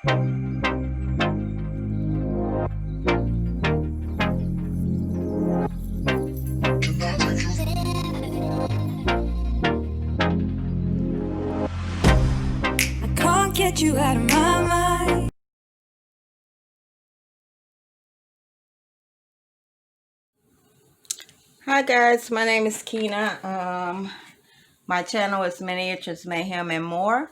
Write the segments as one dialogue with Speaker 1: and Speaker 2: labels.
Speaker 1: I can't get you out of my mind.
Speaker 2: Hi guys, my name is Keena. My channel is Miniatures, Mayhem, and more.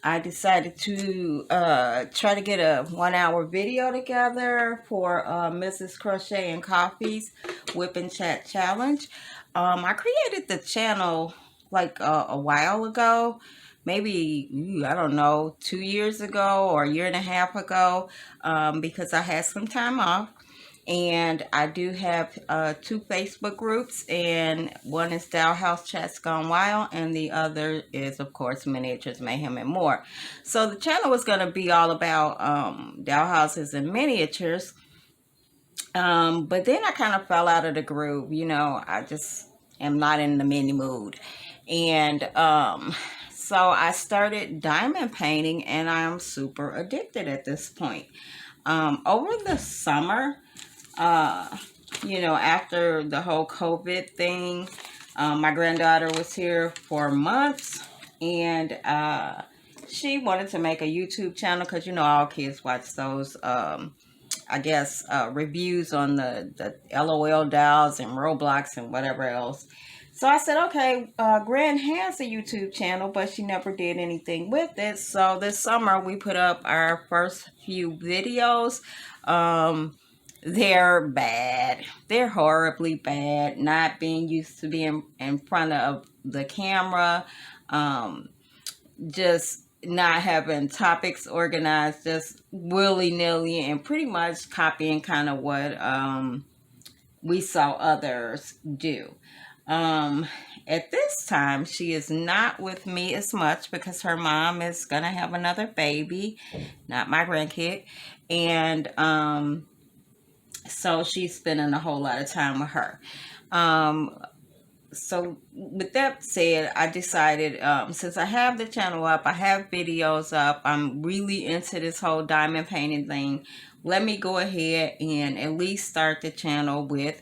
Speaker 2: I decided to try to get a 1-hour video together for Mrs. Crochet and Coffee's WIP and Chat challenge. I created the channel like a while ago, maybe, I don't know, 2 years ago or a year and a half ago, because I had some time off. And I do have 2 Facebook groups, and one is Dollhouse Chats Gone Wild, and the other is, of course, Miniatures, Mayhem, and more. So the channel was going to be all about dollhouses and miniatures, but then I kind of fell out of the groove. You know, I just am not in the mini mood. And so I started diamond painting, and I'm super addicted at this point. Over the summer, you know, after the whole COVID thing, my granddaughter was here for months, and she wanted to make a YouTube channel because, you know, all kids watch those, I guess, reviews on the LOL dolls and Roblox and whatever else. So I said, okay, Gran has a YouTube channel, but she never did anything with it. So this summer we put up our first few videos. They're bad. They're horribly bad. Not being used to being in front of the camera. Just not having topics organized, just willy-nilly, and pretty much copying kind of what we saw others do. At this time, she is not with me as much because her mom is gonna have another baby, not my grandkid, and so she's spending a whole lot of time with her. So with that said, I decided, since I have the channel up, I have videos up, I'm really into this whole diamond painting thing, let me go ahead and at least start the channel with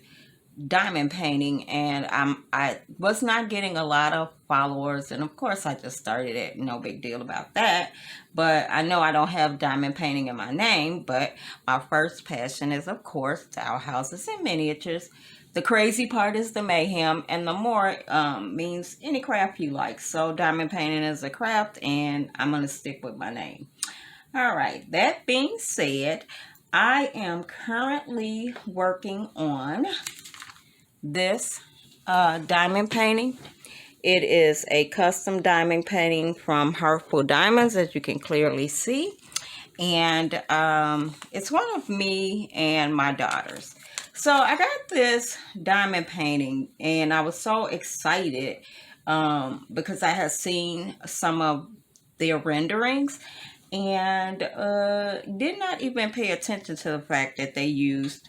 Speaker 2: diamond painting. And I was not getting a lot of followers, and of course I just started it, no big deal about that. But I know I don't have diamond painting in my name, but my first passion is, of course, doll houses and miniatures. The crazy part is the mayhem, and the more means any craft you like. So diamond painting is a craft, and I'm going to stick with my name. All right, that being said, I am currently working on this diamond painting. It is a custom diamond painting from Heartful Diamonds, as you can clearly see. And it's one of me and my daughters. So I got this diamond painting, and I was so excited because I had seen some of their renderings, and did not even pay attention to the fact that they used,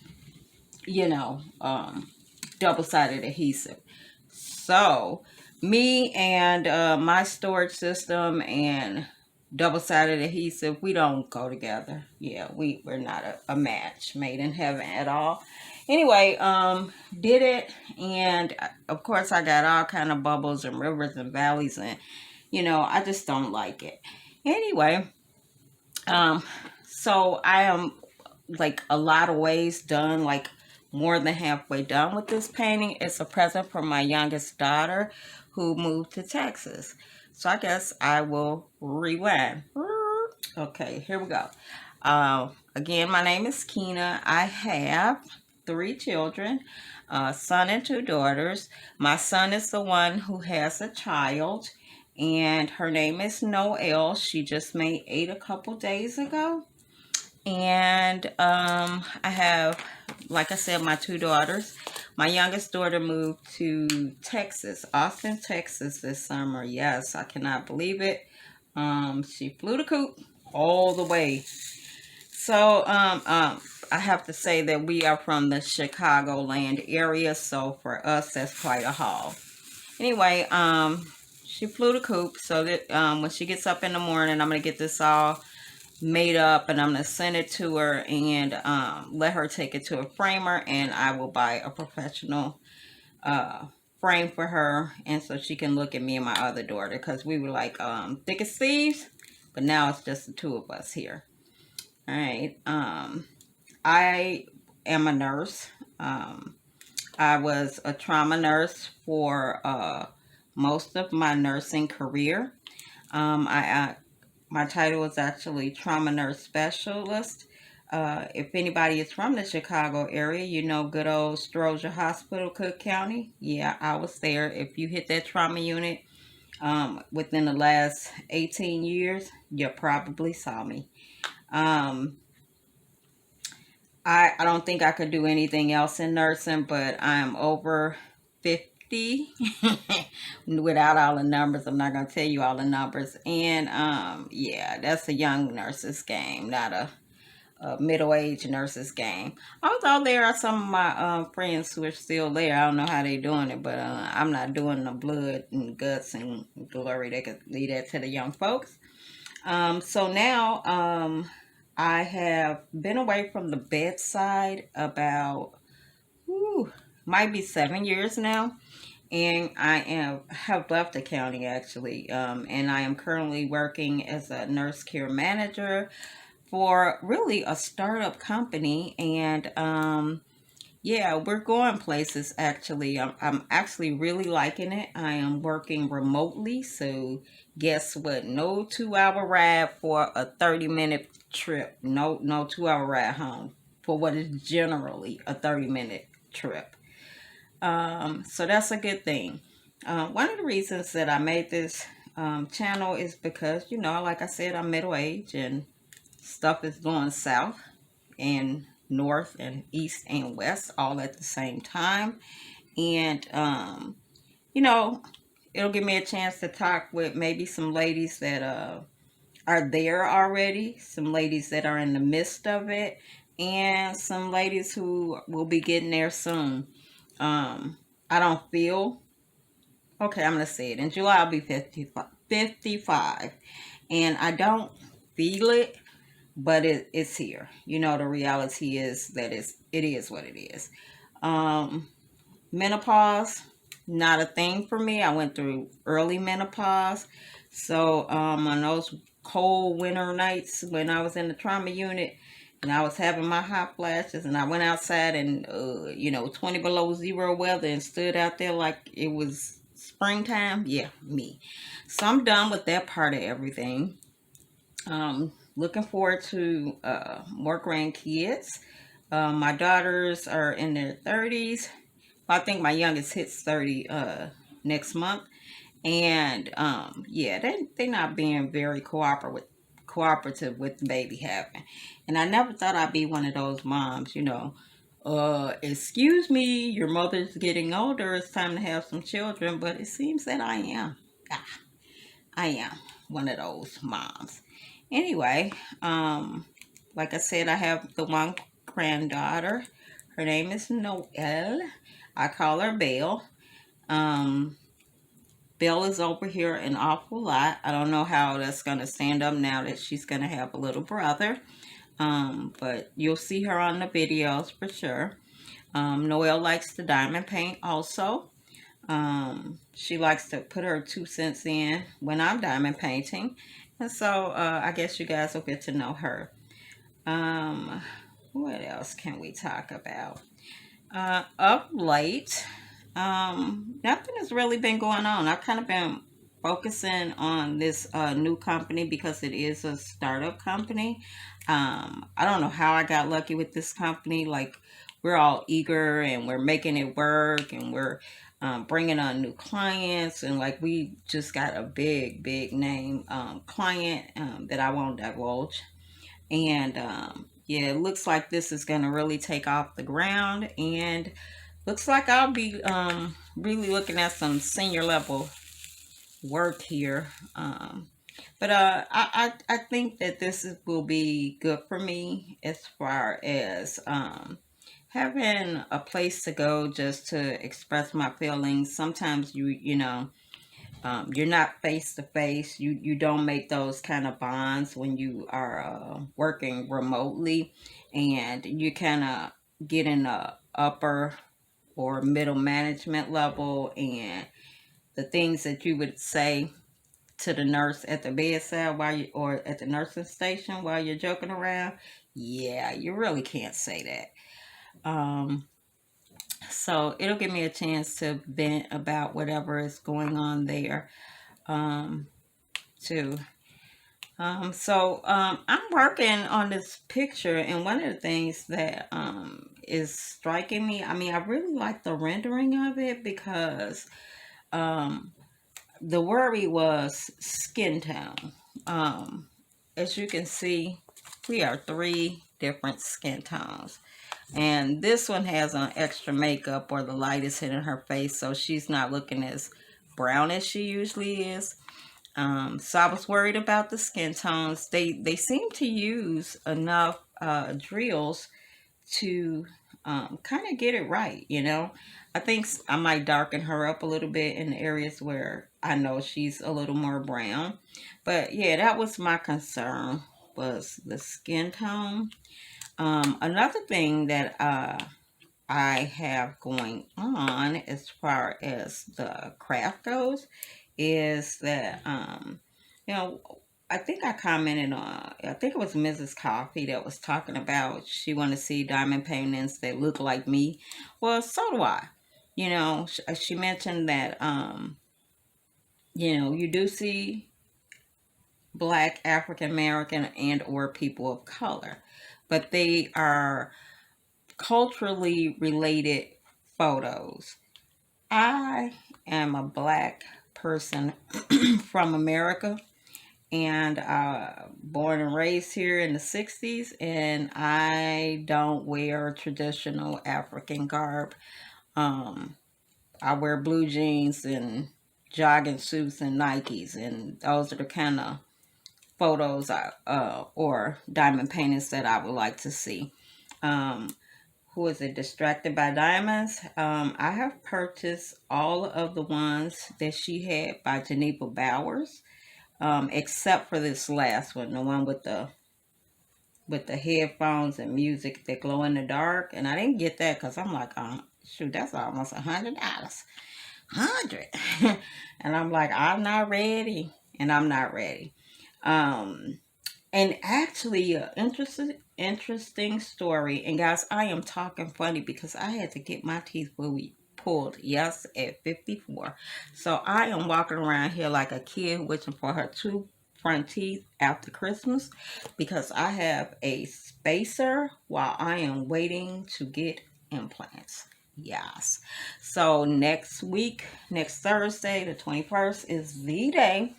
Speaker 2: you know, double-sided adhesive. So me and my storage system and double-sided adhesive, we don't go together. Yeah, we're not a match made in heaven at all. Anyway, did it, and of course I got all kind of bubbles and rivers and valleys, and you know, I just don't like it. Anyway, so I am like a lot of ways done, like more than halfway done with this painting. It's a present from my youngest daughter who moved to Texas. So I guess I will rewind. Okay, here we go. Again, my name is Keena. I have 3 children, a son and 2 daughters. My son is the one who has a child, and her name is Noelle. She just made 8 a couple days ago. And I have, like I said, my 2 daughters. My youngest daughter moved to Texas, Austin, Texas this summer. Yes, I cannot believe it. She flew the coop all the way. So I have to say that we are from the Chicagoland area, so for us that's quite a haul. Anyway, she flew the coop, so that when she gets up in the morning, I'm gonna get this all made up, and I'm gonna send it to her and let her take it to a framer, and I will buy a professional frame for her, and so she can look at me and my other daughter, because we were like thick as thieves, but now it's just the two of us here. All right. I am a nurse. I was a trauma nurse for most of my nursing career. My title was actually trauma nurse specialist. If anybody is from the Chicago area, you know good old Stroger Hospital, Cook County. Yeah, I was there. If you hit that trauma unit within the last 18 years, you probably saw me. I don't think I could do anything else in nursing, but I'm over 50 without all the numbers. I'm not going to tell you all the numbers. And yeah, that's a young nurse's game, not a middle-aged nurse's game. Although there are some of my friends who are still there. I don't know how they're doing it, but I'm not doing the blood and guts and glory. They could leave that to the young folks. So now I have been away from the bedside about, might be 7 years now. And I have left the county actually. And I am currently working as a nurse care manager for really a startup company. And yeah, we're going places actually. I'm actually really liking it. I am working remotely. So guess what? No 2-hour ride for a 30-minute trip. No 2-hour ride home for what is generally a 30-minute trip. So that's a good thing. One of the reasons that I made this channel is because, you know, like I said, I'm middle-aged and stuff is going south and north and east and west all at the same time. And, you know, it'll give me a chance to talk with maybe some ladies that are there already, some ladies that are in the midst of it, and some ladies who will be getting there soon. I don't feel, okay, I'm going to say it. In July, I'll be 55. And I don't feel it, but it's here. You know, the reality is that it is what it is. Menopause, not a thing for me. I went through early menopause. So on those cold winter nights when I was in the trauma unit and I was having my hot flashes and I went outside and, you know, 20 below zero weather and stood out there like it was springtime. Yeah, me. So I'm done with that part of everything. Looking forward to more grandkids. My daughters are in their 30s. I think my youngest hits 30 next month. And yeah, they're not being very cooperative with the baby having. And I never thought I'd be one of those moms, you know. Excuse me, your mother's getting older. It's time to have some children. But it seems that I am. I am one of those moms. Anyway, like I said, I have the one granddaughter. Her name is Noelle. I call her Belle. Belle is over here an awful lot. I don't know how that's going to stand up now that she's going to have a little brother. But you'll see her on the videos for sure. Noelle likes to diamond paint also. She likes to put her 2 cents in when I'm diamond painting. And so I guess you guys will get to know her. What else can we talk about? Of late, nothing has really been going on. I've kind of been focusing on this new company because it is a startup company. I don't know how I got lucky with this company. Like, we're all eager and we're making it work and we're bringing on new clients, and like we just got a big name client that I won't divulge. And yeah, it looks like this is going to really take off the ground, and looks like I'll be really looking at some senior level work here. But I think that will be good for me as far as having a place to go just to express my feelings. Sometimes you know, You're not face to face. You don't make those kind of bonds when you are working remotely, and you kind of get in the upper or middle management level, and the things that you would say to the nurse at the bedside while you, or at the nursing station while you're joking around, yeah, you really can't say that. So it'll give me a chance to vent about whatever is going on there, too. I'm working on this picture, and one of the things that is striking me, I mean, I really like the rendering of it, because um, the worry was skin tone. Um, as you can see, we are 3 different skin tones. And this one has on extra makeup, or the light is hitting her face, so she's not looking as brown as she usually is. So I was worried about the skin tones. They seem to use enough drills to kind of get it right, you know. I think I might darken her up a little bit in the areas where I know she's a little more brown. But yeah, that was my concern, was the skin tone. Another thing that I have going on as far as the craft goes is that, you know, I think I commented on, I think it was Mrs. Coffee that was talking about she wanted to see diamond paintings that look like me. Well, so do I. You know, she mentioned that, you know, you do see Black, African American, and or people of color, but they are culturally related photos. I am a Black person from America, and born and raised here in the 60s, and I don't wear traditional African garb. um, I wear blue jeans and jogging suits and Nikes, and those are the kind of photos or diamond paintings that I would like to see. um, who is it, Distracted by Diamonds? I have purchased all of the ones that she had by Geneva Bowers, except for this last one, the one with the headphones and music that glow in the dark. And I didn't get that because I'm like, shoot, that's almost $100. 100. And I'm like, I'm not ready, and I'm not ready. Um, and actually, interesting story. And guys, I am talking funny because I had to get my teeth pulled, yes, at 54. So I am walking around here like a kid wishing for her 2 front teeth after Christmas, because I have a spacer while I am waiting to get implants. Yes. So next week, next Thursday, the 21st, is the day.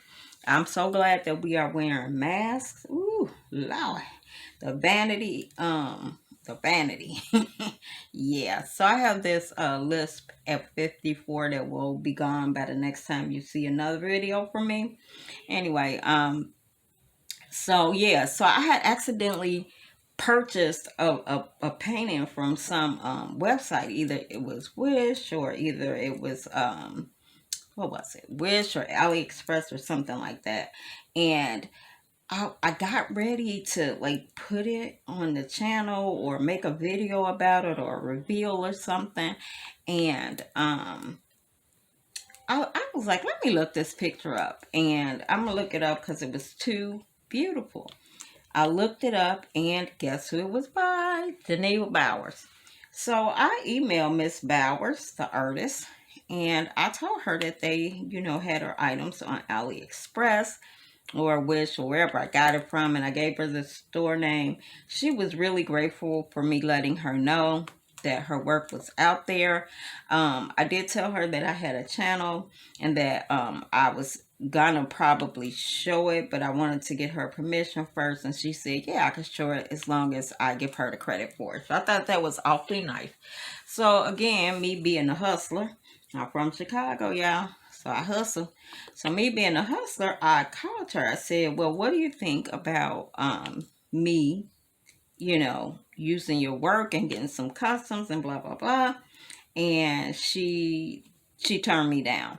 Speaker 2: I'm so glad that we are wearing masks. Ooh, Lord. The vanity, the vanity. Yeah, so I have this lisp at 54 that will be gone by the next time you see another video from me. Anyway, so yeah, so I had accidentally purchased a painting from some website. Either it was Wish, or either it was what was it, Wish or AliExpress or something like that. And I got ready to like put it on the channel or make a video about it or reveal or something. And I was like, let me look this picture up. And I'm gonna look it up because it was too beautiful. I looked it up, and guess who it was by? Geneva Bowers. So I emailed Miss Bowers, the artist, and I told her that they, you know, had her items on AliExpress or Wish or wherever I got it from, and I gave her the store name. She was really grateful for me letting her know that her work was out there. I did tell her that I had a channel, and that I was gonna probably show it, but I wanted to get her permission first, and she said, yeah, I can show it as long as I give her the credit for it. So I thought that was awfully nice. So again, me being a hustler, I'm from Chicago, y'all, so I hustle. So me being a hustler, I called her. I said, well, what do you think about me, you know, using your work and getting some customs and blah, blah, blah. And she turned me down.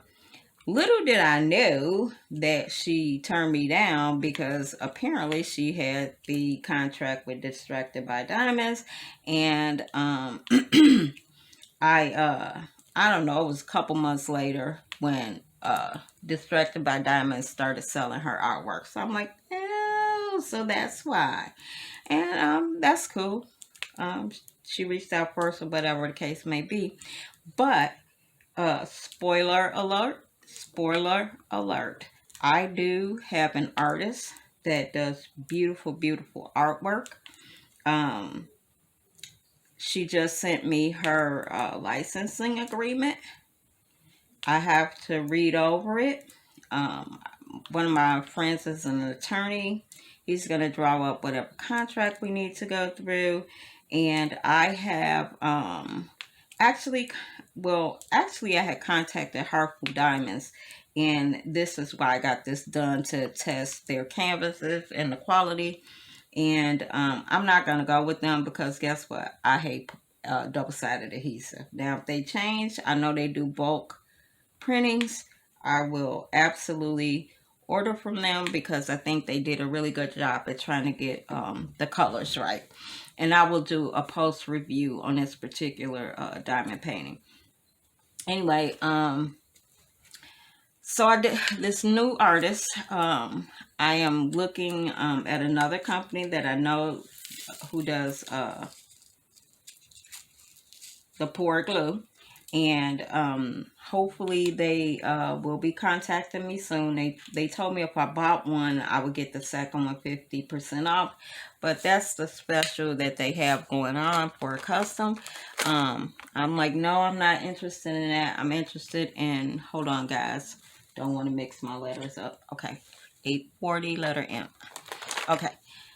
Speaker 2: Little did I know that she turned me down because apparently she had the contract with Distracted by Diamonds, and I don't know, it was a couple months later when Distracted by Diamonds started selling her artwork. So I'm like, oh, so that's why. And that's cool. She reached out first or whatever the case may be. But spoiler alert. I do have an artist that does beautiful, beautiful artwork. Um, she just sent me her licensing agreement. I have to read over it. Um, One of my friends is an attorney. He's going to draw up whatever contract we need to go through. And I have actually, I had contacted Hartful Diamonds. And this is why I got this done, to test their canvases and the quality. And I'm not going to go with them because guess what? I hate double-sided adhesive. Now, if they change, I know they do bulk printings, I will absolutely order from them because I think they did a really good job at trying to get the colors right. And I will do a post review on this particular diamond painting. Anyway, so I did this new artist. I am looking at another company that I know who does the pour glue, and hopefully they will be contacting me soon. They told me if I bought one, I would get the second one 50% off, but that's the special that they have going on for a custom. I'm like, no, I'm not interested in that. I'm interested in, hold on guys, don't want to mix my letters up. Okay, 840 letter M. Okay,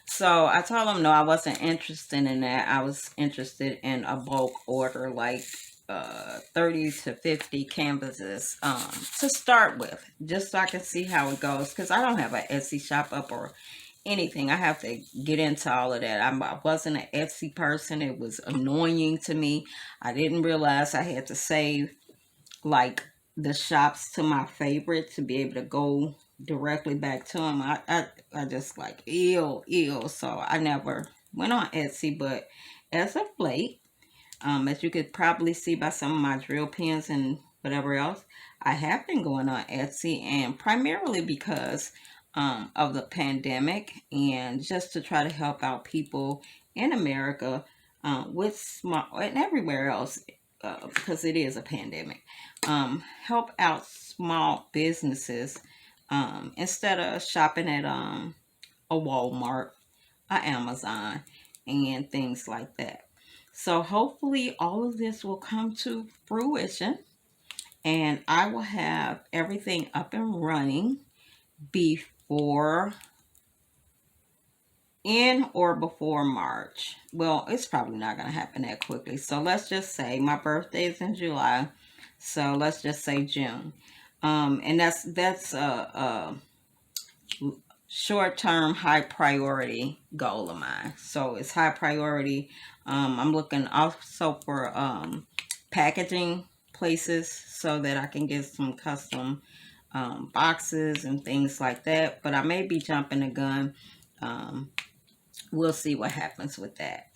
Speaker 2: so I told them no, I wasn't interested in that. I was interested in a bulk order, like 30 to 50 canvases to start with, just so I can see how it goes, because I don't have an Etsy shop up or anything. I have to get into all of that. I wasn't an Etsy person. It was annoying to me. I didn't realize I had to save like the shops to my favorite to be able to go directly back to them. I just like ew. So I never went on Etsy, but as of late, as you could probably see by some of my drill pins and whatever else, I have been going on Etsy, and primarily because of the pandemic, and just to try to help out people in America with small, and everywhere else, because it is a pandemic, help out small businesses instead of shopping at a Walmart, a Amazon, and things like that. So hopefully all of this will come to fruition, and I will have everything up and running before, in or before March. Well, it's probably not going to happen that quickly. So let's just say my birthday is in July. So let's just say June. And that's a short-term, high priority goal of mine. So it's high priority. I'm looking also for packaging places so that I can get some custom boxes and things like that. But I may be jumping the gun. We'll see what happens with that.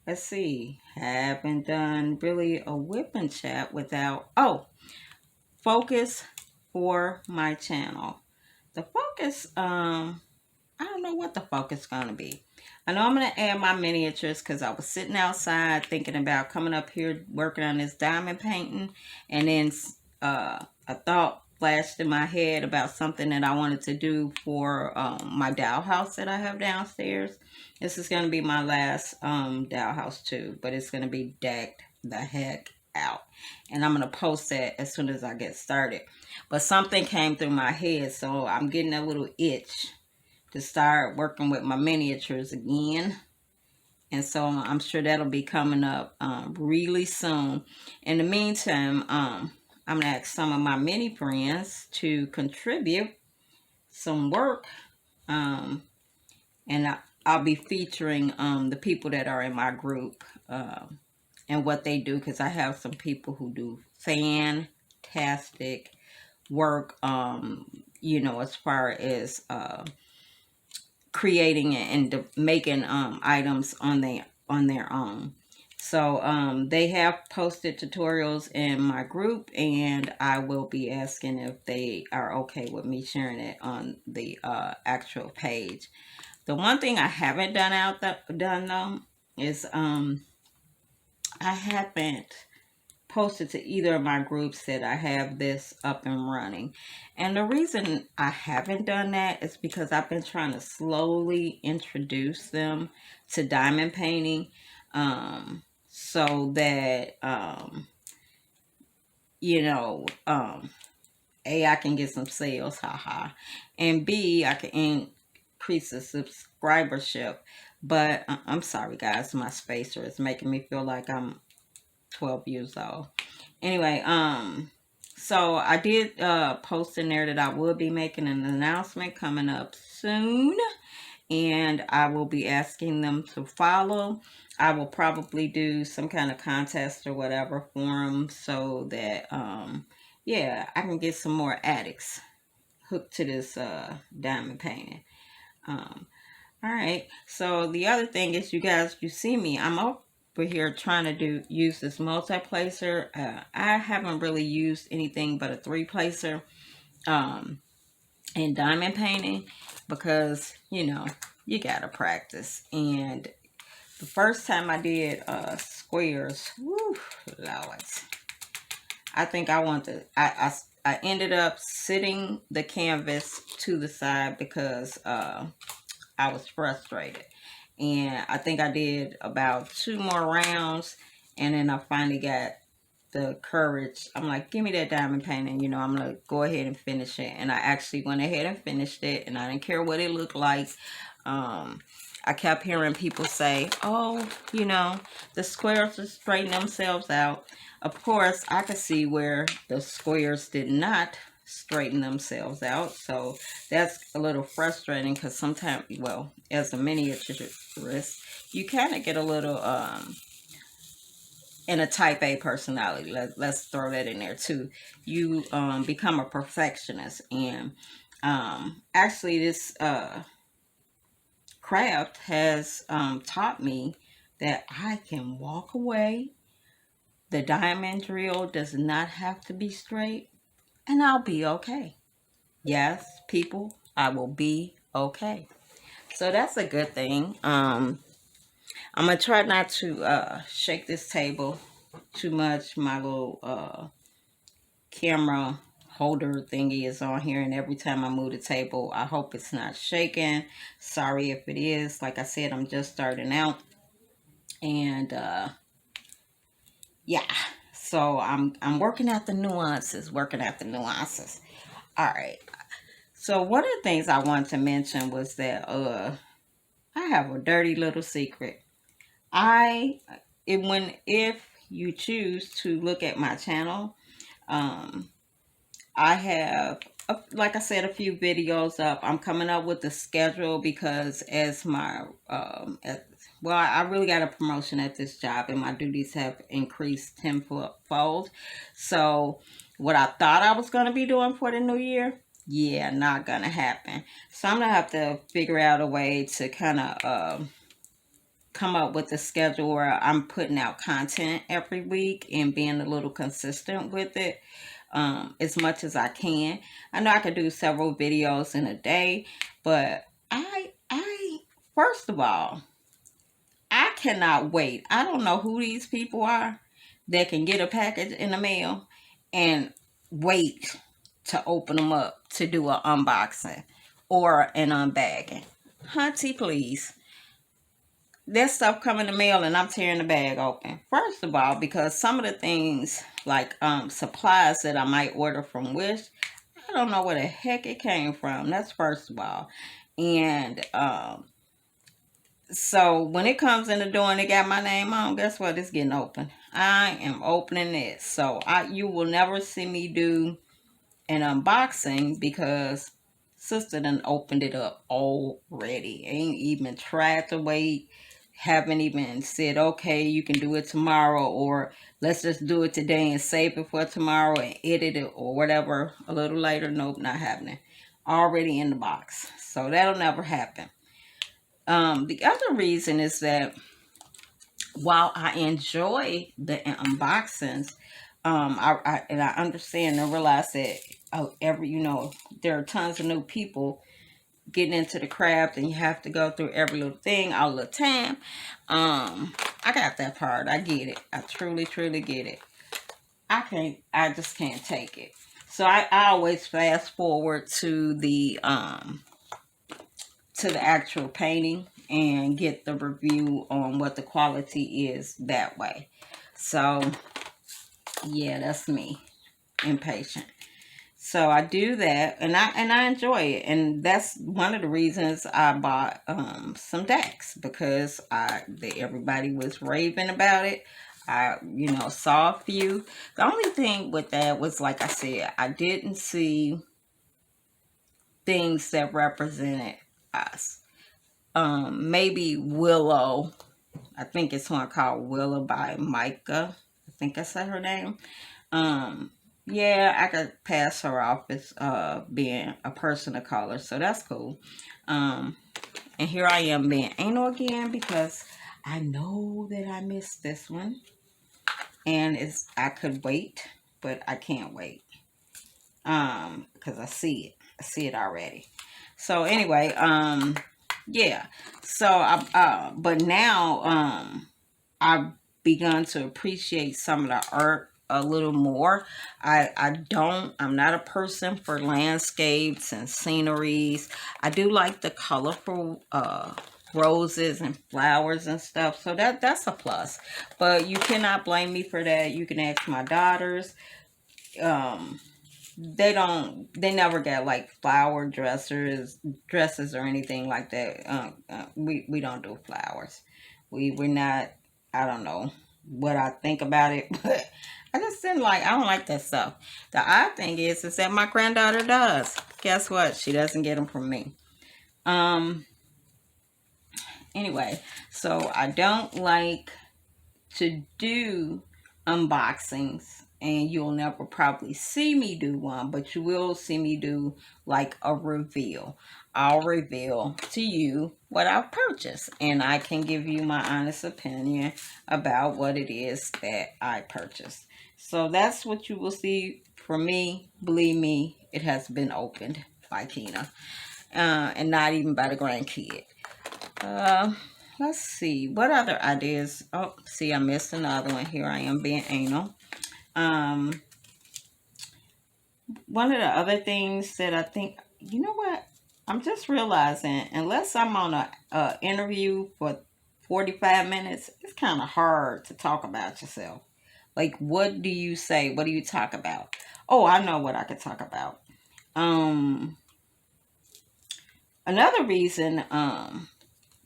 Speaker 2: Let's see. Haven't done really a WIP and Chat without, focus for my channel. The focus, I don't know what the focus is going to be. I know I'm going to add my miniatures because I was sitting outside thinking about coming up here working on this diamond painting, and then a thought flashed in my head about something that I wanted to do for my dollhouse that I have downstairs. This is going to be my last dollhouse too, but it's going to be decked the heck out, and I'm going to post that as soon as I get started. But something came through my head, so I'm getting a little itch to start working with my miniatures again. And so I'm sure that'll be coming up really soon. In the meantime, I'm going to ask some of my mini friends to contribute some work. And I'll be featuring the people that are in my group and what they do, because I have some people who do fan fantastic work, you know, as far as creating and making items on their own. So they have posted tutorials in my group, and I will be asking if they are okay with me sharing it on the actual page. The one thing I haven't done though is I haven't posted to either of my groups that I have this up and running. And the reason I haven't done that is because I've been trying to slowly introduce them to diamond painting, so that, you know, A, I can get some sales, haha, and B, I can increase the subscribership. But I'm sorry, guys, my spacer is making me feel like I'm 12 years old. Anyway, so I did post in there that I will be making an announcement coming up soon, and I will be asking them to follow. I will probably do some kind of contest or whatever for them, so that yeah, I can get some more addicts hooked to this diamond painting. All right, so the other thing is, you guys, you see me, I'm over here trying to use this multi-placer. I haven't really used anything but a 3-placer in diamond painting, because, you know, you gotta practice. And the first time I did squares, whew, Lord, I think I want to, I ended up sitting the canvas to the side because I was frustrated. And I think I did about 2 more rounds, and then I finally got the courage. I'm like, give me that diamond painting, you know, I'm gonna go ahead and finish it. And I actually went ahead and finished it, and I didn't care what it looked like. I kept hearing people say, oh, you know, the squares just straighten themselves out. Of course, I could see where the squares did not straighten themselves out. So that's a little frustrating, because sometimes, well, as a miniaturist, you kind of get a little in a type A personality. Let's throw that in there too. You become a perfectionist. And actually this craft has taught me that I can walk away. The diamond drill does not have to be straight, and I'll be okay. Yes, people, I will be okay. So that's a good thing. I'm gonna try not to shake this table too much. My little camera holder thingy is on here, and every time I move the table, I hope it's not shaking. Sorry if it is. Like I said, I'm just starting out, and yeah, so I'm working out the nuances, all right. So one of the things I wanted to mention was that I have a dirty little secret. If you choose to look at my channel, I have, like I said, a few videos up. I'm coming up with the schedule, because as my well, I really got a promotion at this job, and my duties have increased tenfold. So what I thought I was going to be doing for the new year, yeah, not gonna happen. So I'm gonna have to figure out a way to kind of come up with a schedule where I'm putting out content every week and being a little consistent with it, as much as I can. I know I could do several videos in a day, but I first of all, I cannot wait. I don't know who these people are that can get a package in the mail and wait to open them up to do an unboxing or an unbagging. Hunty, please. There's stuff coming in the mail and I'm tearing the bag open. First of all, because some of the things, like supplies that I might order from Wish, I don't know where the heck it came from. That's first of all. And so when it comes in the door and it got my name on, guess what? It's getting open. I am opening it. So you will never see me do an unboxing, because sister done opened it up already. Ain't even tried to wait haven't even said, okay, you can do it tomorrow, or let's just do it today and save it for tomorrow and edit it or whatever a little later. Nope, not happening. Already in the box. So that'll never happen. The other reason is that while I enjoy the unboxings, I understand and realize that there are tons of new people getting into the craft, and you have to go through every little thing all the time. I got that part. I get it. I truly get it. I just can't take it. So I always fast forward to the actual painting and get the review on what the quality is that way. So yeah, that's me, impatient. So I do that, and I enjoy it, and that's one of the reasons I bought some decks, because everybody was raving about it. I saw a few. The only thing with that was, like I said, I didn't see things that represented us. Maybe Willow. I think it's one called Willow by Micah. I think I said her name. Yeah, I could pass her off as being a person of color, so that's cool. And here I am being anal again, because I know that I missed this one, and I could wait, but I can't wait. Because I see it already. So anyway, yeah. So but now I've begun to appreciate some of the art a little more. I'm not a person for landscapes and sceneries. I do like the colorful roses and flowers and stuff, so that's a plus. But you cannot blame me for that. You can ask my daughters. They never got like flower dresses or anything like that. We don't do flowers. We're not. I don't know what I think about it, but I don't like that stuff. The odd thing is that my granddaughter does. Guess what? She doesn't get them from me. Anyway, so I don't like to do unboxings, and you'll never probably see me do one, but you will see me do like a reveal. I'll reveal to you what I've purchased, and I can give you my honest opinion about what it is that I purchased. So that's what you will see from me. Believe me, it has been opened by Kina, and not even by the grandkid. Let's see. What other ideas? Oh, see, I missed another one. Here I am being anal. One of the other things that I think, you know what? I'm just realizing, unless I'm on a interview for 45 minutes, it's kind of hard to talk about yourself. Like, what do you say? What do you talk about? Oh, I know what I could talk about. Another reason,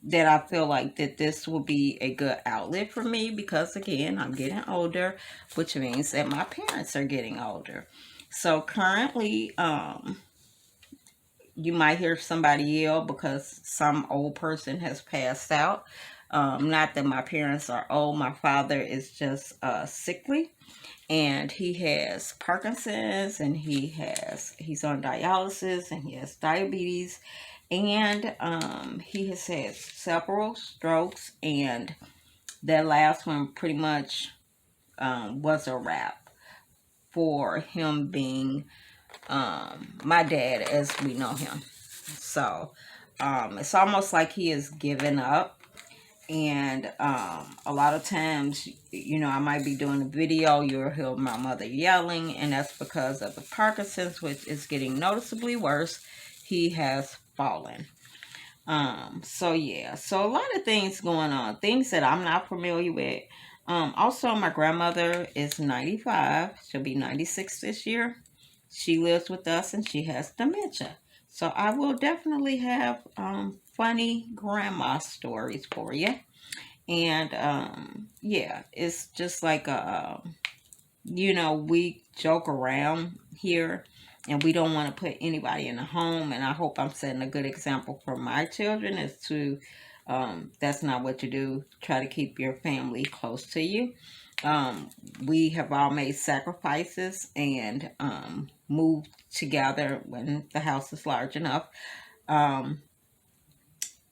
Speaker 2: that I feel like that this will be a good outlet for me, because again, I'm getting older, which means that my parents are getting older. So currently, you might hear somebody yell because some old person has passed out. Not that my parents are old. My father is just sickly, and he has Parkinson's, and he's on dialysis, and he has diabetes, and he has had several strokes, and that last one pretty much was a wrap for him being my dad as we know him. So it's almost like he has given up. And a lot of times, I might be doing a video, you'll hear my mother yelling, and that's because of the Parkinson's, which is getting noticeably worse. He has fallen. So yeah, so a lot of things going on, things that I'm not familiar with. Also, my grandmother is 95. She'll be 96 this year. She lives with us, and she has dementia. So I will definitely have funny grandma stories for you. And yeah, it's just like we joke around here, and we don't want to put anybody in a home. And I hope I'm setting a good example for my children, is to That's not what you do. Try to keep your family close to you. We have all made sacrifices and moved together when the house is large enough. Um,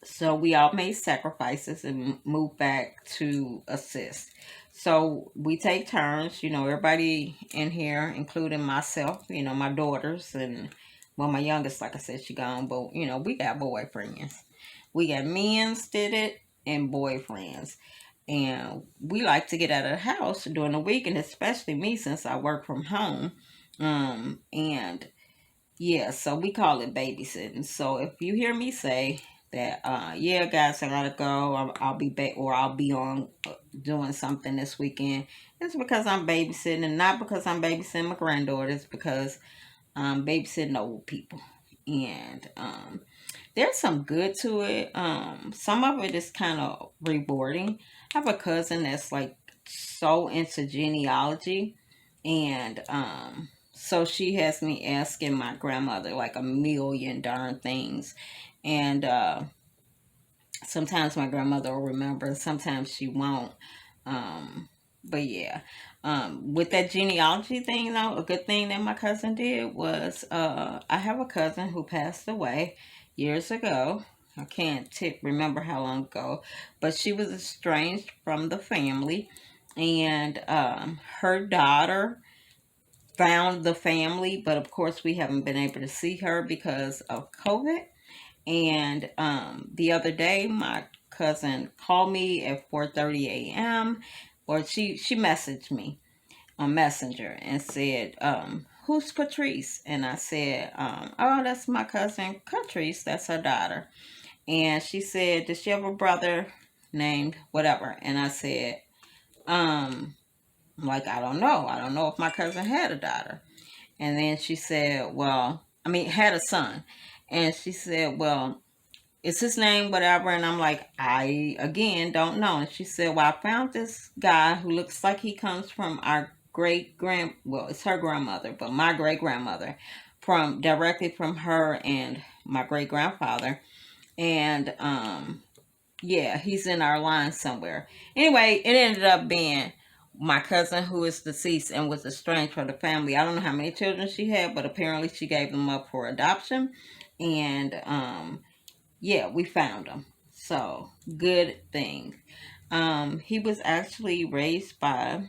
Speaker 2: so we all made sacrifices and moved back to assist. So we take turns, everybody in here, including myself, my daughters, and well, my youngest, like I said, she gone, but we got boyfriends. We got men's did it and boyfriends. And we like to get out of the house during the week, and especially me since I work from home. And yeah, so we call it babysitting. So if you hear me say that, yeah, guys, I gotta go, I'll be back, or I'll be on doing something this weekend, it's because I'm babysitting, and not because I'm babysitting my granddaughters, because I'm babysitting old people. And there's some good to it. Some of it is kind of rewarding. I have a cousin that's like so into genealogy, and so she has me asking my grandmother like a million darn things, and sometimes my grandmother will remember, sometimes she won't. But yeah, with that genealogy thing, though, a good thing that my cousin did was, I have a cousin who passed away years ago. I can't remember how long ago, but she was estranged from the family, and her daughter found the family, but of course we haven't been able to see her because of COVID. And the other day, my cousin called me at 4:30 a.m. or she messaged me on Messenger and said, "Who's Patrice?" And I said, "Oh, that's my cousin Patrice. That's her daughter." And she said, "Does she have a brother named whatever?" And I said, like, I don't know. I don't know if my cousin had a daughter. And then she said, well, I mean, had a son. And she said, well, is his name whatever? And I'm like, I, again, don't know. And she said, well, I found this guy who looks like he comes from our well, it's her grandmother, but my great grandmother, directly from her and my great grandfather. And, yeah, he's in our line somewhere. Anyway, it ended up being my cousin who is deceased and was estranged from the family. I don't know how many children she had, but apparently she gave them up for adoption. And yeah, we found him. So good thing. He was actually raised by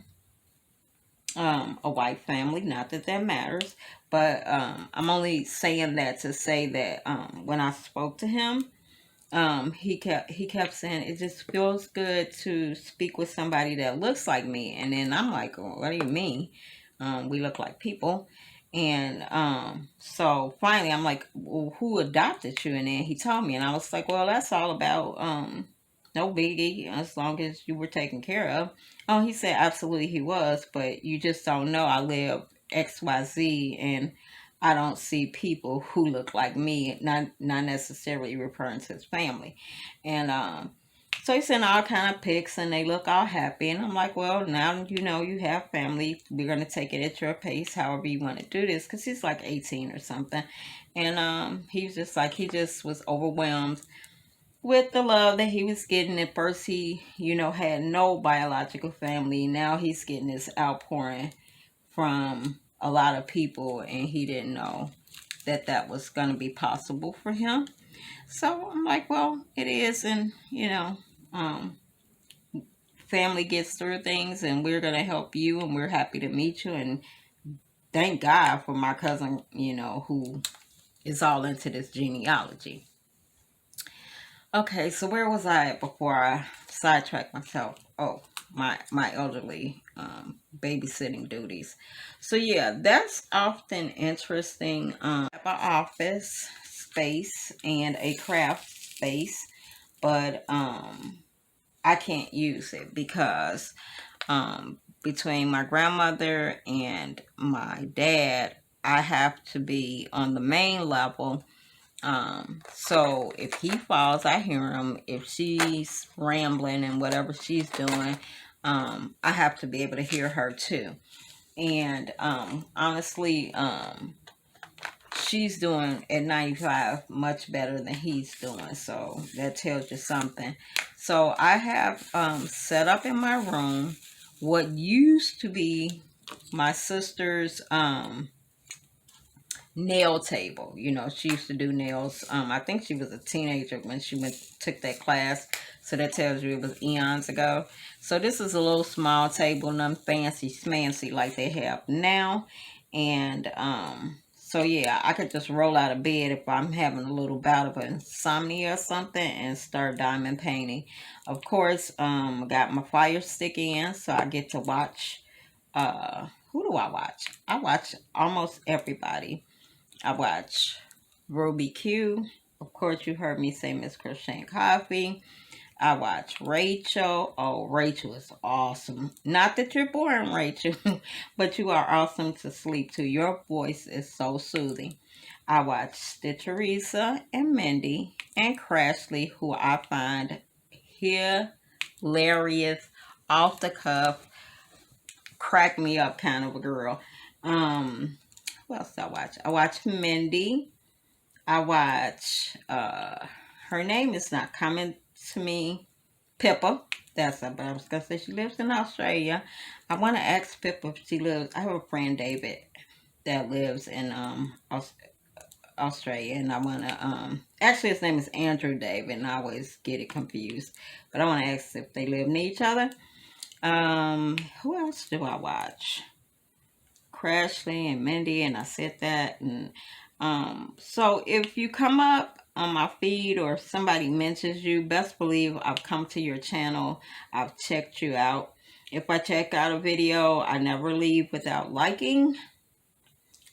Speaker 2: a white family. Not that that matters, but I'm only saying that to say that when I spoke to him, he kept saying it just feels good to speak with somebody that looks like me. And then I'm like, oh, what do you mean? We look like people. And so finally I'm like, well, who adopted you? And then he told me, and I was like, well, that's all about no biggie, as long as you were taken care of. Oh, he said absolutely he was, but you just don't know. I live XYZ, and I don't see people who look like me, not necessarily referring to his family. And so he sent all kind of pics, and they look all happy. And I'm like, well, now you know you have family. We're gonna take it at your pace, however you want to do this, because he's like 18 or something. And he was just like, he just was overwhelmed with the love that he was getting. At first, he had no biological family. Now he's getting this outpouring from a lot of people, and he didn't know that that was going to be possible for him. So I'm like, well, it is. And um, family gets through things, and we're going to help you, and we're happy to meet you. And thank God for my cousin, who is all into this genealogy. Okay, so where was I at before I sidetracked myself? Oh, my elderly babysitting duties. So yeah, that's often interesting. Have an office space and a craft space, but I can't use it because between my grandmother and my dad, I have to be on the main level. So if he falls, I hear him. If she's rambling and whatever she's doing, I have to be able to hear her too. And honestly, she's doing at 95 much better than he's doing. So that tells you something. So I have set up in my room what used to be my sister's nail table. You know, she used to do nails. I think she was a teenager when she took that class. So that tells you it was eons ago. So this is a little small table, nothing fancy smancy like they have now. And so yeah, I could just roll out of bed if I'm having a little bout of insomnia or something and start diamond painting. Of course, I got my fire stick in, so I get to watch. Who do I watch? I watch almost everybody. I watch Ruby Q. Of course, you heard me say Miss Crochet and Coffee. I watch Rachel. Oh, Rachel is awesome. Not that you're boring, Rachel, but you are awesome to sleep to. Your voice is so soothing. I watch Stitcherisa and Mindy and Crashly, who I find hilarious, off the cuff, crack me up kind of a girl. Who else do I watch? I watch Mindy. I watch, her name is not coming to me. Pippa. That's her, but I was going to say she lives in Australia. I want to ask Pippa if she lives. I have a friend, David, that lives in Australia, and I want to, actually his name is Andrew David, and I always get it confused. But I want to ask if they live near each other. Who else do I watch? Crashly and Mindy, and I said that. And so if you come up on my feed or somebody mentions you, best believe I've come to your channel. I've checked you out. If I check out a video, I never leave without liking.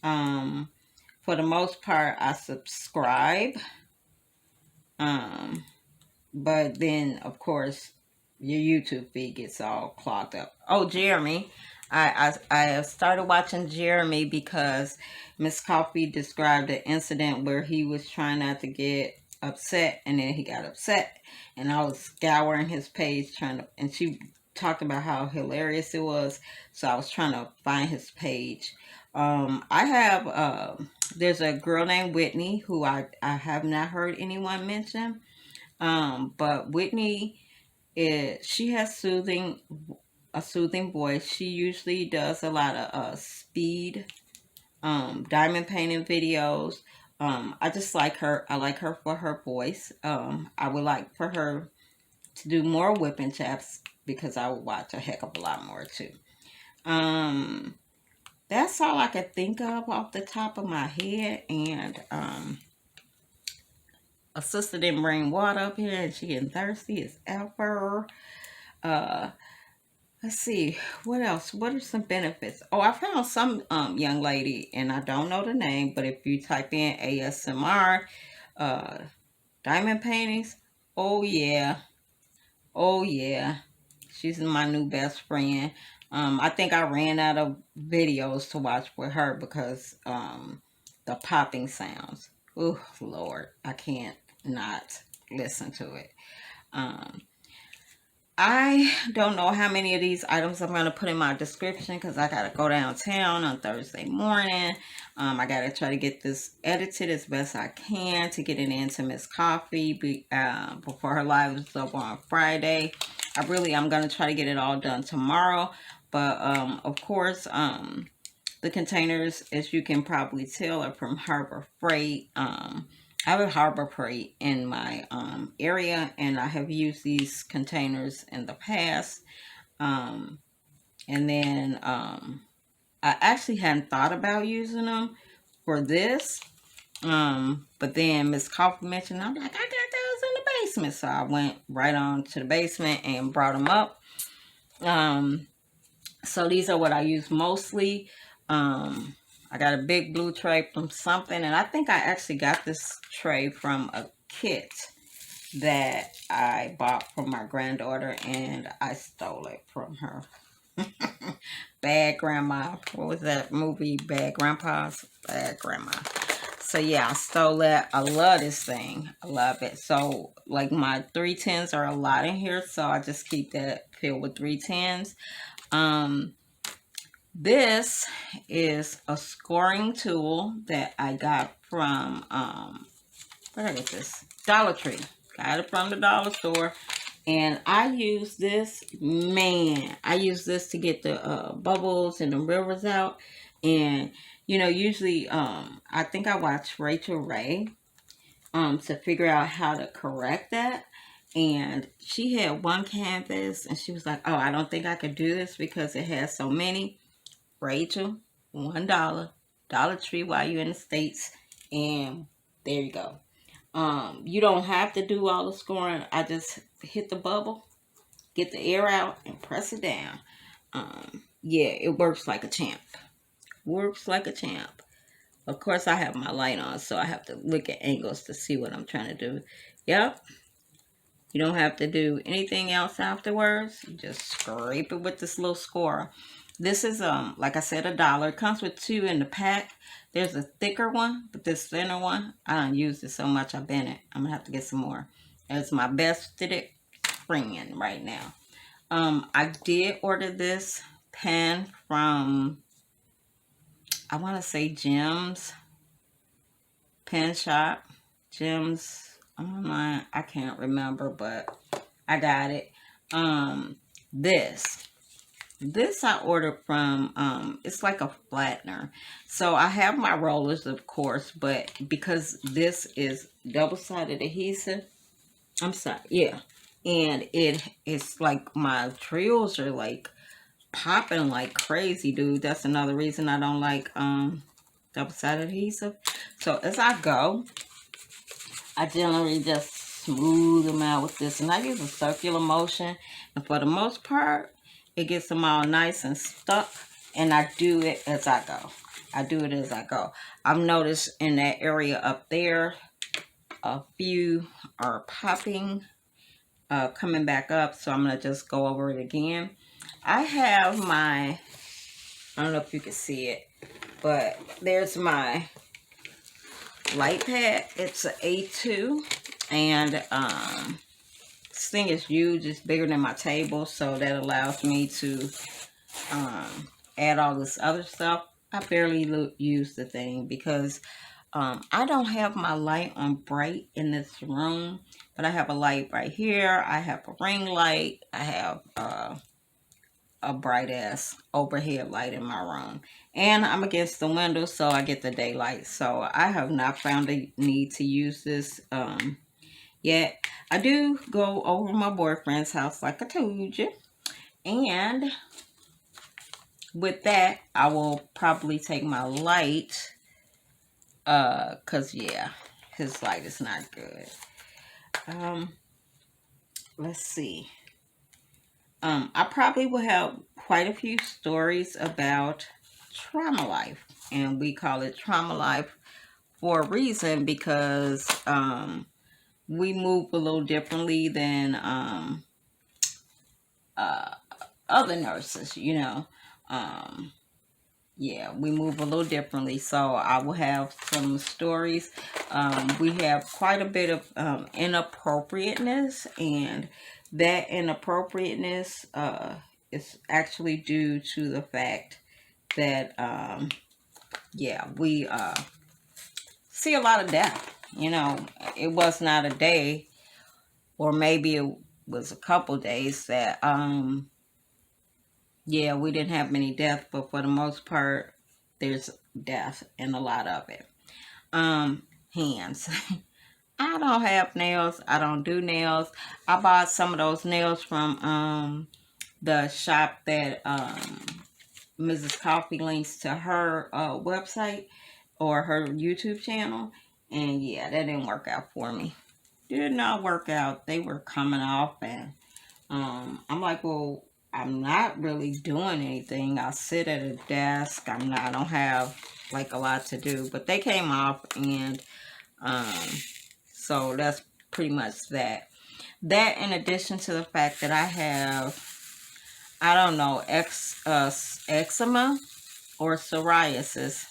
Speaker 2: For the most part, I subscribe. But then, of course, your YouTube feed gets all clogged up. Oh, Jeremy. I started watching Jeremy because Miss Coffee described an incident where he was trying not to get upset, and then he got upset, and I was scouring his page and she talked about how hilarious it was, so I was trying to find his page. I have there's a girl named Whitney who I have not heard anyone mention, but Whitney she has a soothing voice. She usually does a lot of speed diamond painting videos. I just like her. I like her for her voice. I would like for her to do more WIP and Chats because I would watch a heck of a lot more too. That's all I could think of off the top of my head. And a sister didn't bring water up here, and she getting thirsty as ever. Let's see, what else? What are some benefits? Oh, I found some young lady, and I don't know the name, but if you type in ASMR diamond paintings, oh yeah, she's my new best friend. I think I ran out of videos to watch with her because the popping sounds. Oh Lord, I can't not listen to it. I don't know how many of these items I'm going to put in my description because I got to go downtown on Thursday morning. I got to try to get this edited as best I can to get it into Miss Coffee before her live is up on Friday. I'm going to try to get it all done tomorrow. But, of course, the containers, as you can probably tell, are from Harbor Freight. I have a Harbor Freight in my area, and I have used these containers in the past. And then I actually hadn't thought about using them for this. But then Miss Coffee mentioned, I'm like, I got those in the basement. So I went right on to the basement and brought them up. So these are what I use mostly. I got a big blue tray from something, and I think I actually got this tray from a kit that I bought from my granddaughter, and I stole it from her. Bad Grandma. What was that movie? Bad Grandpa's? Bad Grandma. So yeah, I stole that. I love this thing. I love it. So like my 310s are a lot in here, so I just keep that filled with 310s. This is a scoring tool that I got from, where is this? Dollar Tree. Got it from the dollar store. And I use this, man, I use this to get the bubbles and the rivers out. And, you know, usually, I think I watched Rachel Ray to figure out how to correct that. And she had one canvas and she was like, oh, I don't think I could do this because it has so many. Rachel, $1, Dollar Tree while you're in the States. And there you go. You don't have to do all the scoring. I just hit the bubble, get the air out, and press it down. Yeah, it works like a champ. Works like a champ. Of course, I have my light on, so I have to look at angles to see what I'm trying to do. Yep. You don't have to do anything else afterwards. You just scrape it with this little scorer. This is, like I said, $1. It comes with 2 in the pack. There's a thicker one, but this thinner one, I don't use it so much. I've been it. I'm going to have to get some more. It's my best fitted friend right now. I did order this pen from, I want to say Jim's Pen Shop. Jim's online. I can't remember, but I got it. This I ordered from, it's like a flattener. So I have my rollers, of course, but because this is double-sided adhesive, I'm sorry, yeah. And it's like my drills are like popping like crazy, dude. That's another reason I don't like double-sided adhesive. So as I go, I generally just smooth them out with this. And I use a circular motion. And for the most part, it gets them all nice and stuck. And I do it as I go. I do it as I go. I've noticed in that area up there, a few are popping, coming back up. So I'm going to just go over it again. I have my, I don't know if you can see it, but there's my light pad. It's an A2, and this thing is huge. It's bigger than my table, so that allows me to add all this other stuff. I barely use the thing because I don't have my light on bright in this room, but I have a light right here. I have a ring light. I have a bright ass overhead light in my room, and I'm against the window, so I get the daylight. So I have not found a need to use this yet. I do go over my boyfriend's house like I told you, and with that I will probably take my light, cause yeah, his light is not good. Let's see. I probably will have quite a few stories about trauma life, and we call it trauma life for a reason because we move a little differently than other nurses, you know. Yeah, we move a little differently, so I will have some stories. We have quite a bit of inappropriateness, and that inappropriateness is actually due to the fact that yeah, we see a lot of death. You know, it was not a day, or maybe it was a couple days that yeah, we didn't have many deaths, but for the most part, there's death in a lot of it. Hands. I don't have nails. I don't do nails. I bought some of those nails from the shop that Mrs. Coffee links to her website or her YouTube channel. And yeah, that didn't work out for me. Did not work out. They were coming off, and I'm like, well, I'm not really doing anything. I sit at a desk. I don't have like a lot to do, but they came off, and so that's pretty much that. That, in addition to the fact that I have, I don't know, eczema or psoriasis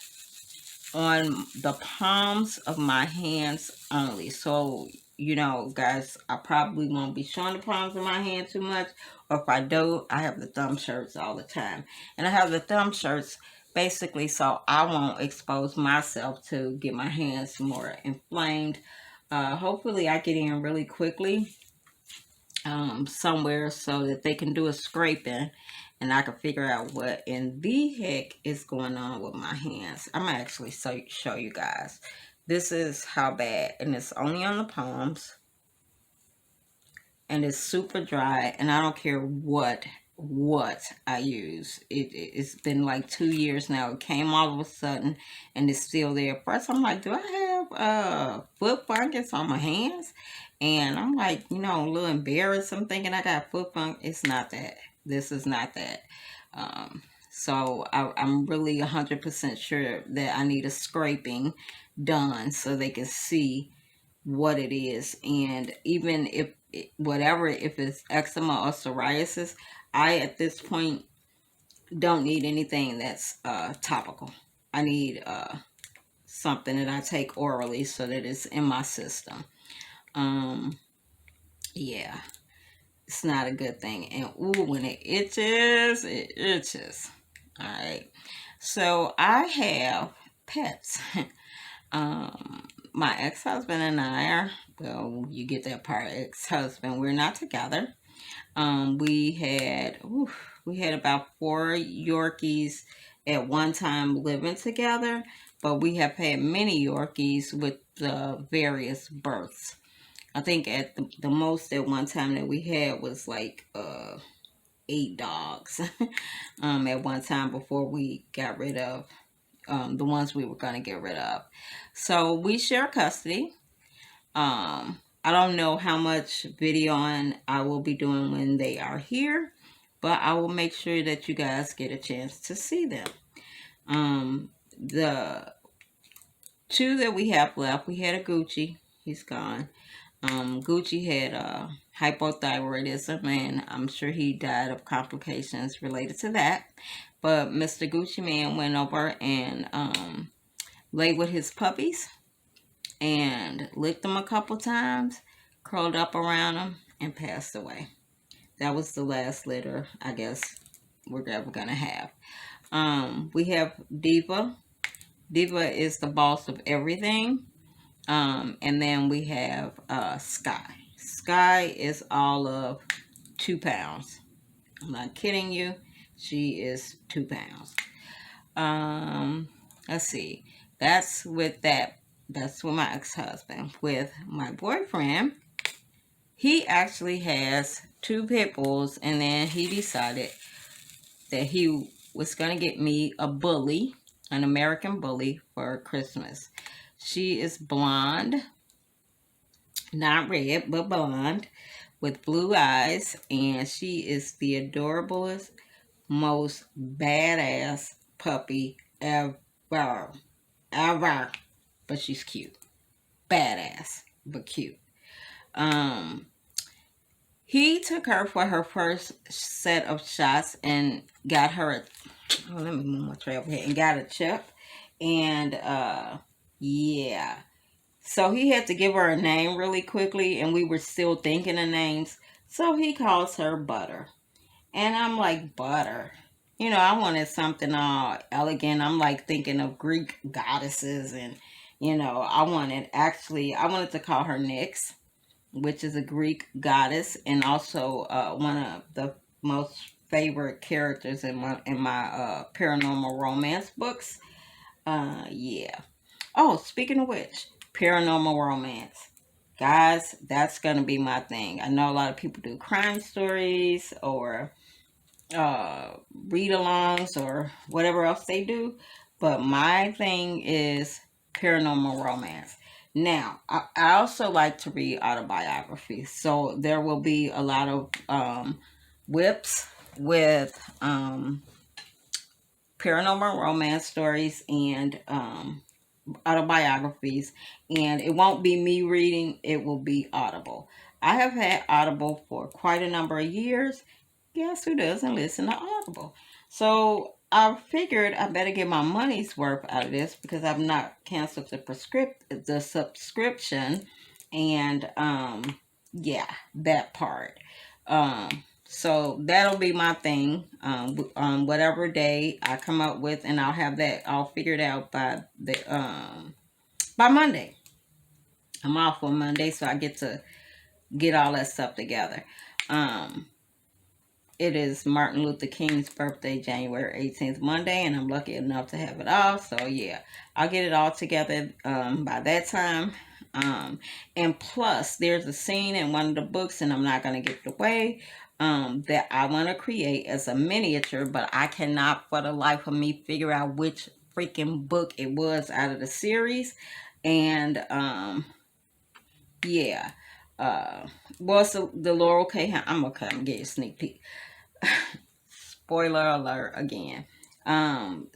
Speaker 2: on the palms of my hands only. So you know, guys, I probably won't be showing the palms of my hand too much. Or if I do, I have the thumb shirts all the time. And I have the thumb shirts basically so I won't expose myself to get my hands more inflamed. Hopefully I get in really quickly somewhere so that they can do a scraping and I can figure out what in the heck is going on with my hands. I'm gonna actually show you guys. This is how bad, and it's only on the palms, and it's super dry, and I don't care what I use. It's been like 2 years now. It came all of a sudden, and it's still there. First, I'm like, do I have foot fungus on my hands? And I'm like, you know, a little embarrassed. I'm thinking I got foot fungus. It's not that. This is not that. So I'm really 100% sure that I need a scraping done so they can see what it is. And even if if it's eczema or psoriasis, I at this point don't need anything that's topical. I need something that I take orally so that it's in my system. Yeah, it's not a good thing. And ooh, when it itches, it itches. All right, so I have pets. My ex-husband and I are, well, you get that part, ex-husband, we're not together. We had about 4 Yorkies at one time living together, but we have had many Yorkies with various births. I think at the most at one time that we had was like 8 dogs at one time before we got rid of the ones we were going to get rid of. So we share custody. I don't know how much videoing I will be doing when they are here, but I will make sure that you guys get a chance to see them. The 2 that we have left, we had a Gucci. He's gone. Gucci had hypothyroidism, and I'm sure he died of complications related to that. But Mr. Gucci Man went over and laid with his puppies and licked them a couple times, curled up around them, and passed away. That was the last litter, I guess, we're ever going to have. We have Diva. Diva is the boss of everything. And then we have Sky. Sky is all of 2 pounds. I'm not kidding you. She is 2 pounds. Let's see. That's with my ex-husband. With my boyfriend, he actually has 2 pit bulls, and then he decided that he was going to get me a bully, an American bully, for Christmas. She is blonde, not red, but blonde, with blue eyes, and she is the adorablest, most badass puppy ever. But she's cute. Badass, but cute. He took her for her first set of shots and got her let me move my tray over here, and got a chip. And yeah. So he had to give her a name really quickly, and we were still thinking of names. So he calls her Butter. And I'm like, Butter? You know, I wanted something all elegant. I'm like thinking of Greek goddesses, and, you know, I wanted to call her Nyx, which is a Greek goddess, and also one of the most favorite characters in my paranormal romance books. Yeah. Oh, speaking of which, paranormal romance. Guys, that's going to be my thing. I know a lot of people do crime stories or read-alongs or whatever else they do, but my thing is paranormal romance. Now, I also like to read autobiographies, so there will be a lot of WIPs with paranormal romance stories and autobiographies, and it won't be me reading, it will be Audible. I have had Audible for quite a number of years. Guess who doesn't listen to Audible? So I figured I better get my money's worth out of this because I've not canceled the subscription, And yeah, that part. So that'll be my thing. On whatever day I come up with, and I'll have that all figured out by Monday. I'm off on Monday, so I get to get all that stuff together. Um, it is Martin Luther King's birthday, January 18th, Monday, and I'm lucky enough to have it off. So yeah, I'll get it all together by that time. And plus, there's a scene in one of the books, and I'm not going to give it away, that I want to create as a miniature, but I cannot for the life of me figure out which freaking book it was out of the series. And yeah. Well, so the Laurel K. I'm okay. I'm getting a sneak peek. Spoiler alert again.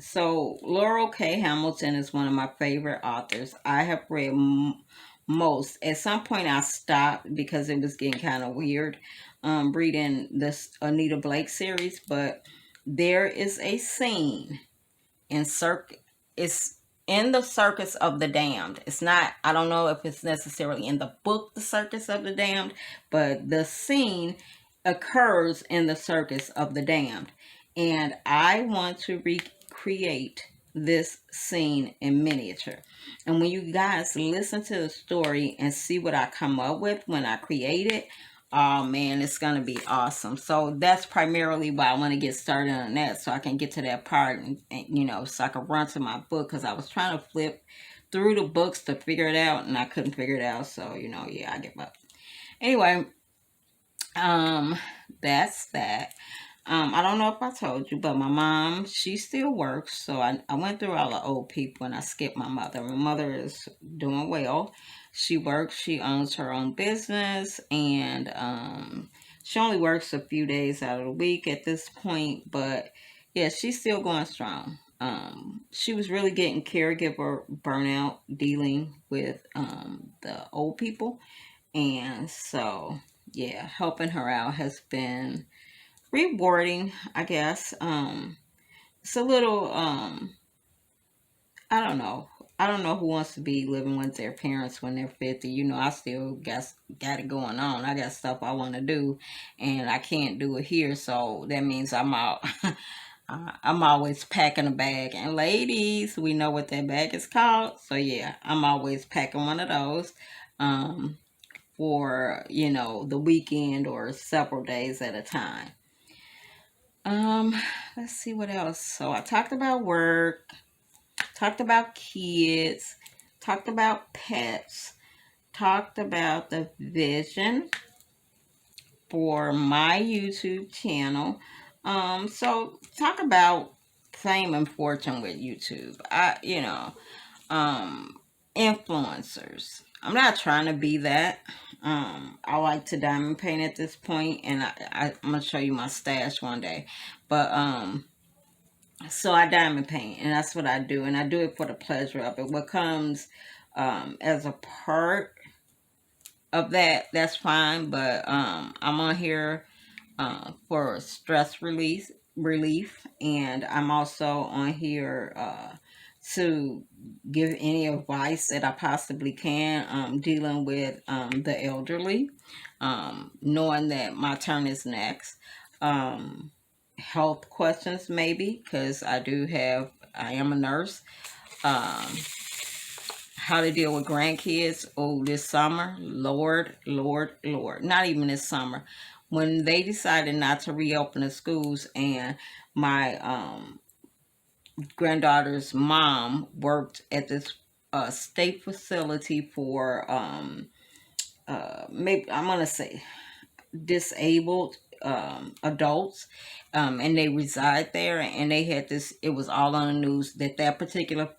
Speaker 2: So Laurel K. Hamilton is one of my favorite authors. I have read most. At some point, I stopped because it was getting kind of weird reading this Anita Blake series. But there is a scene in it's in the Circus of the Damned. It's not, I don't know if it's necessarily in the book The Circus of the Damned, but the scene occurs in the Circus of the Damned. And I want to recreate this scene in miniature. And when you guys listen to the story and see what I come up with when I create it, oh man, it's gonna be awesome. So that's primarily why I want to get started on that, so I can get to that part, and you know, so I can run to my book, because I was trying to flip through the books to figure it out, and I couldn't figure it out. So you know, yeah, I give up. Anyway, that's that. I don't know if I told you, but my mom, she still works. So I went through all the old people and I skipped my mother. My mother is doing well. She works, she owns her own business, and she only works a few days out of the week at this point. But yeah, she's still going strong. She was really getting caregiver burnout dealing with the old people. And so, yeah, helping her out has been rewarding, I guess. It's a little I don't know. I don't know who wants to be living with their parents when they're 50. You know, I still got it going on. I got stuff I want to do, and I can't do it here. So that means I'm out. I'm always packing a bag. And ladies, we know what that bag is called. So yeah, I'm always packing one of those. For, you know, the weekend or several days at a time. Let's see what else. So I talked about work, talked about kids, talked about pets, talked about the vision for my YouTube channel. So talk about fame and fortune with YouTube. Influencers. I'm not trying to be that. I like to diamond paint at this point, and I'm gonna show you my stash one day. But so I diamond paint, and that's what I do, and I do it for the pleasure of it. What comes as a part of that, that's fine. But I'm on here for stress relief, and I'm also on here to give any advice that I possibly can, dealing with the elderly, knowing that my turn is next. Health questions, maybe, because I am a nurse. How to deal with grandkids. Oh, this summer, Lord. Not even this summer. When they decided not to reopen the schools, and my granddaughter's mom worked at this state facility for maybe I'm gonna say disabled adults, and they reside there, and they had this, it was all on the news that particular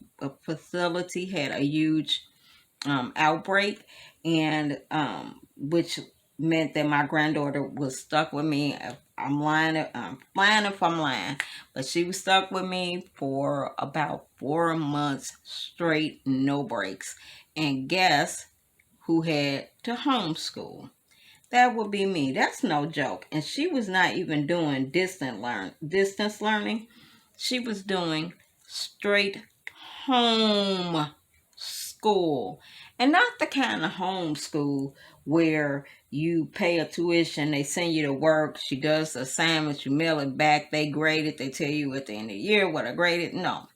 Speaker 2: facility had a huge outbreak, and which meant that my granddaughter was stuck with me. I'm lying if I'm lying, but she was stuck with me for about 4 months straight, no breaks. And guess who had to homeschool? That would be me. That's no joke. And she was not even doing distance learning. She was doing straight home school, and not the kind of homeschool where you pay a tuition, they send you to work, she does the assignments, you mail it back, they grade it, they tell you at the end of the year what I graded. No,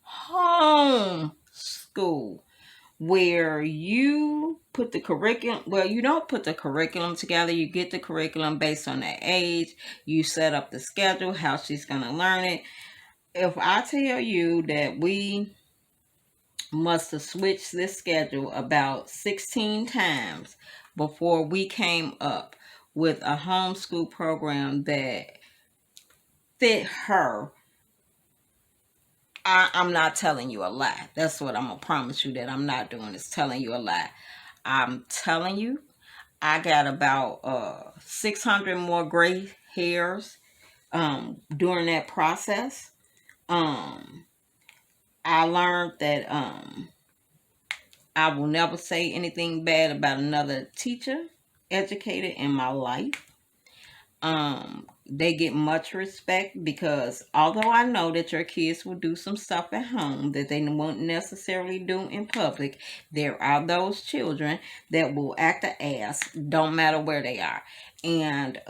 Speaker 2: home school, where you put the curriculum, well, you don't put the curriculum together, you get the curriculum based on their age, you set up the schedule, how she's going to learn it. If I tell you that we must have switched this schedule about 16 times before we came up with a homeschool program that fit her, I'm not telling you a lie. That's what I'm going to promise you that I'm not doing, is telling you a lie. I'm telling you, I got about 600 more gray hairs during that process. I learned that I will never say anything bad about another teacher, educator in my life. They get much respect because although I know that your kids will do some stuff at home that they won't necessarily do in public, there are those children that will act an ass, don't matter where they are. And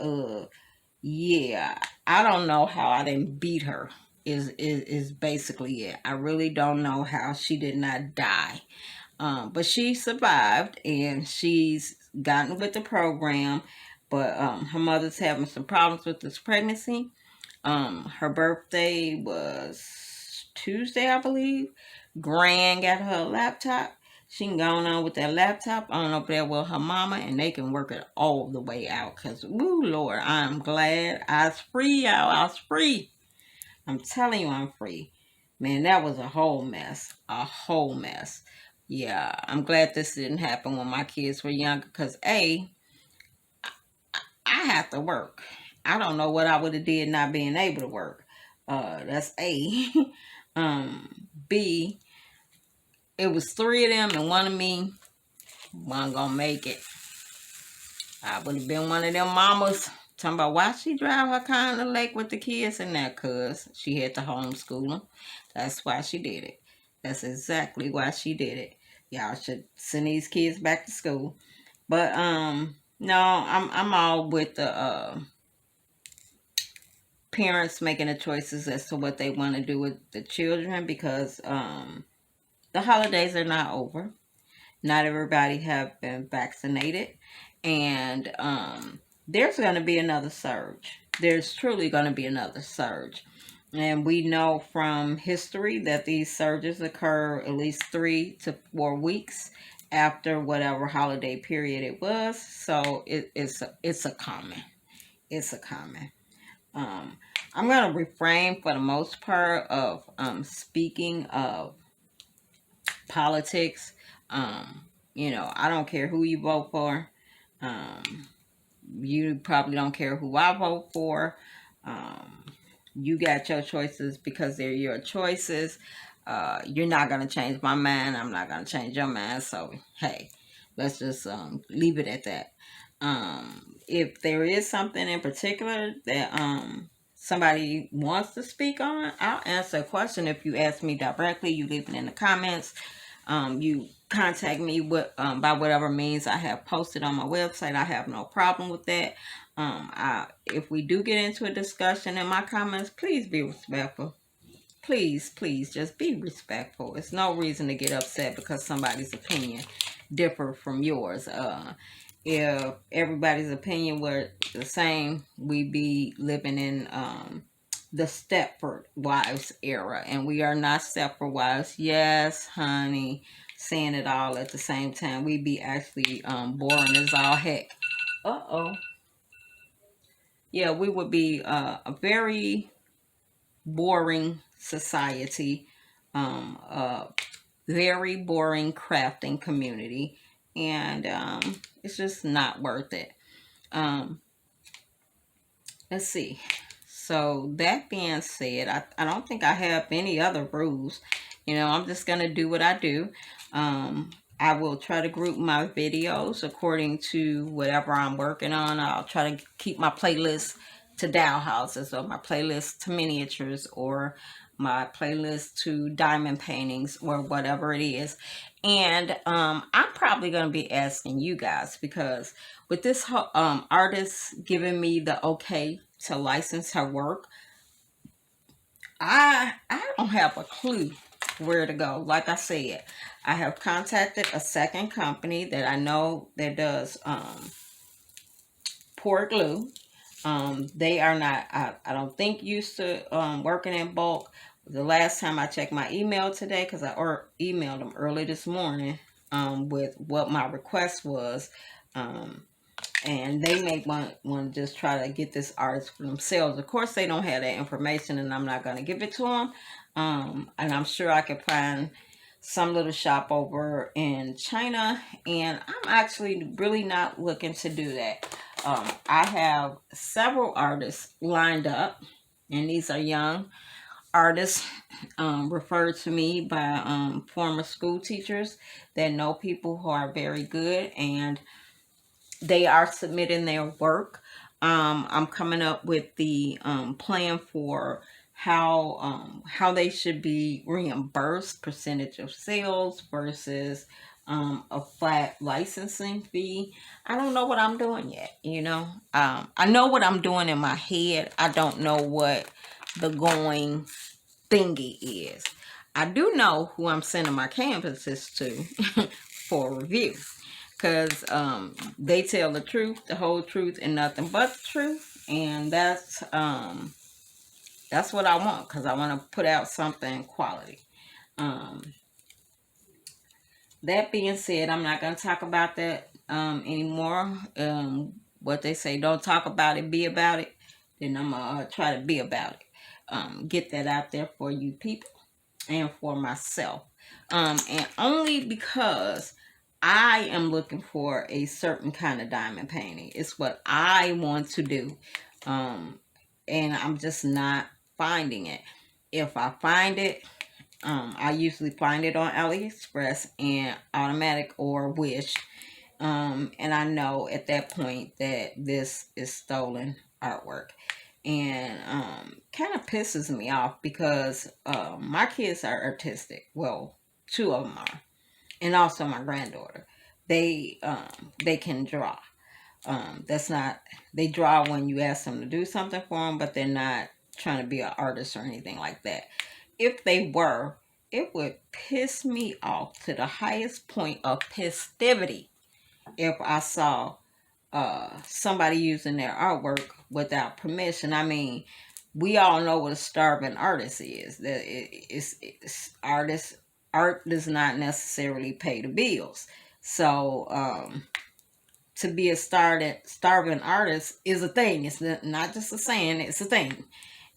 Speaker 2: yeah, I don't know how I didn't beat her is basically it. I really don't know how she did not die. But she survived and she's gotten with the program. But her mother's having some problems with this pregnancy. Her birthday was Tuesday, I believe. Gran got her a laptop. She can go on with that laptop on up there with her mama, and they can work it all the way out. Because, woo, Lord, I'm glad I was free, y'all. I was free. I'm telling you, I'm free. Man, that was a whole mess. A whole mess. Yeah, I'm glad this didn't happen when my kids were younger. Because, A, I have to work. I don't know what I would have did not being able to work. That's A. B, it was 3 of them and 1 of me. Wasn't gonna make it. I would have been one of them mamas talking about why she drive her car in the lake with the kids in there, cuz she had to homeschool them. That's why she did it. That's exactly why she did it. Y'all should send these kids back to school. But no, I'm all with the parents making the choices as to what they want to do with the children, because the holidays are not over. Not everybody have been vaccinated, and there's going to be another surge. There's truly going to be another surge. And we know from history that these surges occur at least 3 to 4 weeks after whatever holiday period it was. So it's a common. It's a common. I'm going to refrain for the most part of speaking of politics. You know, I don't care who you vote for. You probably don't care who I vote for. You got your choices because they're your choices. You're not going to change my mind. I'm not going to change your mind. So, hey, let's just leave it at that. If there is something in particular that somebody wants to speak on, I'll answer a question. If you ask me directly, you leave it in the comments. You contact me with by whatever means I have posted on my website. I have no problem with that. If we do get into a discussion in my comments, please be respectful. Please, just be respectful. It's no reason to get upset because somebody's opinion differ from yours. If everybody's opinion were the same, we'd be living in the Stepford Wives era, and we are not Stepford Wives. Yes, honey, saying it all at the same time. We'd be actually boring as all heck. Yeah, we would be a very boring society, a very boring crafting community, and it's just not worth it. Let's see. So that being said, I don't think I have any other rules. You know, I'm just going to do what I do. I will try to group my videos according to whatever I'm working on. I'll try to keep my playlist to doll houses, or my playlist to miniatures, or my playlist to diamond paintings or whatever it is. And I'm probably going to be asking you guys, because with this artist giving me the okay to license her work, I don't have a clue where to go. Like I said, I have contacted a second company that I know that does pour glue. They are not, I don't think, used to working in bulk. The last time I checked my email today, because I emailed them early this morning with what my request was, and they may want to just try to get this artist for themselves. Of course, they don't have that information, and I'm not going to give it to them. And I'm sure I can find some little shop over in China, and I'm actually really not looking to do that. I have several artists lined up, and these are young artists referred to me by former school teachers that know people who are very good, and they are submitting their work. I'm coming up with the plan for how they should be reimbursed, percentage of sales versus a flat licensing fee. I don't know what I'm doing yet, you know. I know what I'm doing in my head. I don't know what the going thingy is. I do know who I'm sending my canvases to for review, because they tell the truth, the whole truth, and nothing but the truth. And that's what I want, because I want to put out something quality. That being said, I'm not going to talk about that anymore. What they say, don't talk about it, be about it. Then I'm going to try to be about it. Get that out there for you people and for myself. And only because I am looking for a certain kind of diamond painting. It's what I want to do. And I'm just not finding it. If I find it, I usually find it on AliExpress and Automatic or Wish. And I know at that point that this is stolen artwork. And kind of pisses me off, because my kids are artistic. Well, 2 of them are. And also my granddaughter. They can draw. That's not, they draw when you ask them to do something for them, but they're not trying to be an artist or anything like that. If they were, it would piss me off to the highest point of festivity if I saw somebody using their artwork without permission. I mean, we all know what a starving artist is. That art does not necessarily pay the bills. So to be a starving artist is a thing. It's not just a saying, it's a thing.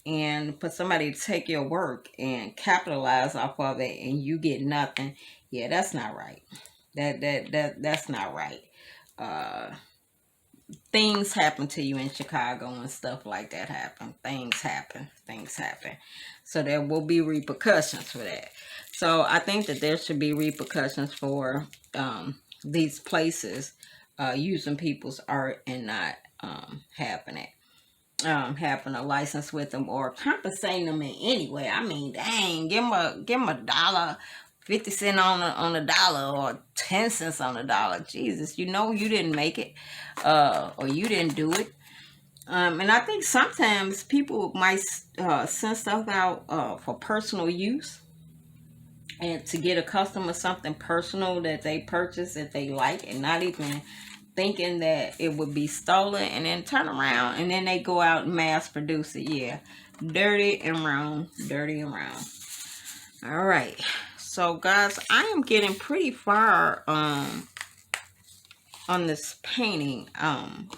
Speaker 2: And for somebody to take your work and capitalize off of it and you get nothing, yeah, that's not right. That's not right. Things happen to you in Chicago and stuff like that happen. Things happen. So there will be repercussions for that. So I think that there should be repercussions for these places using people's art and not having a license with them, or compensating them in any way. I mean, dang, give them a dollar, 50 cents on a dollar, or 10 cents on a dollar. Jesus, you know you didn't make it, or you didn't do it. And I think sometimes people might send stuff out for personal use, and to get a customer something personal that they purchase that they like, and not even thinking that it would be stolen, and then turn around and then they go out and mass produce it. Yeah, dirty and wrong. All right, so guys, I am getting pretty far on this painting.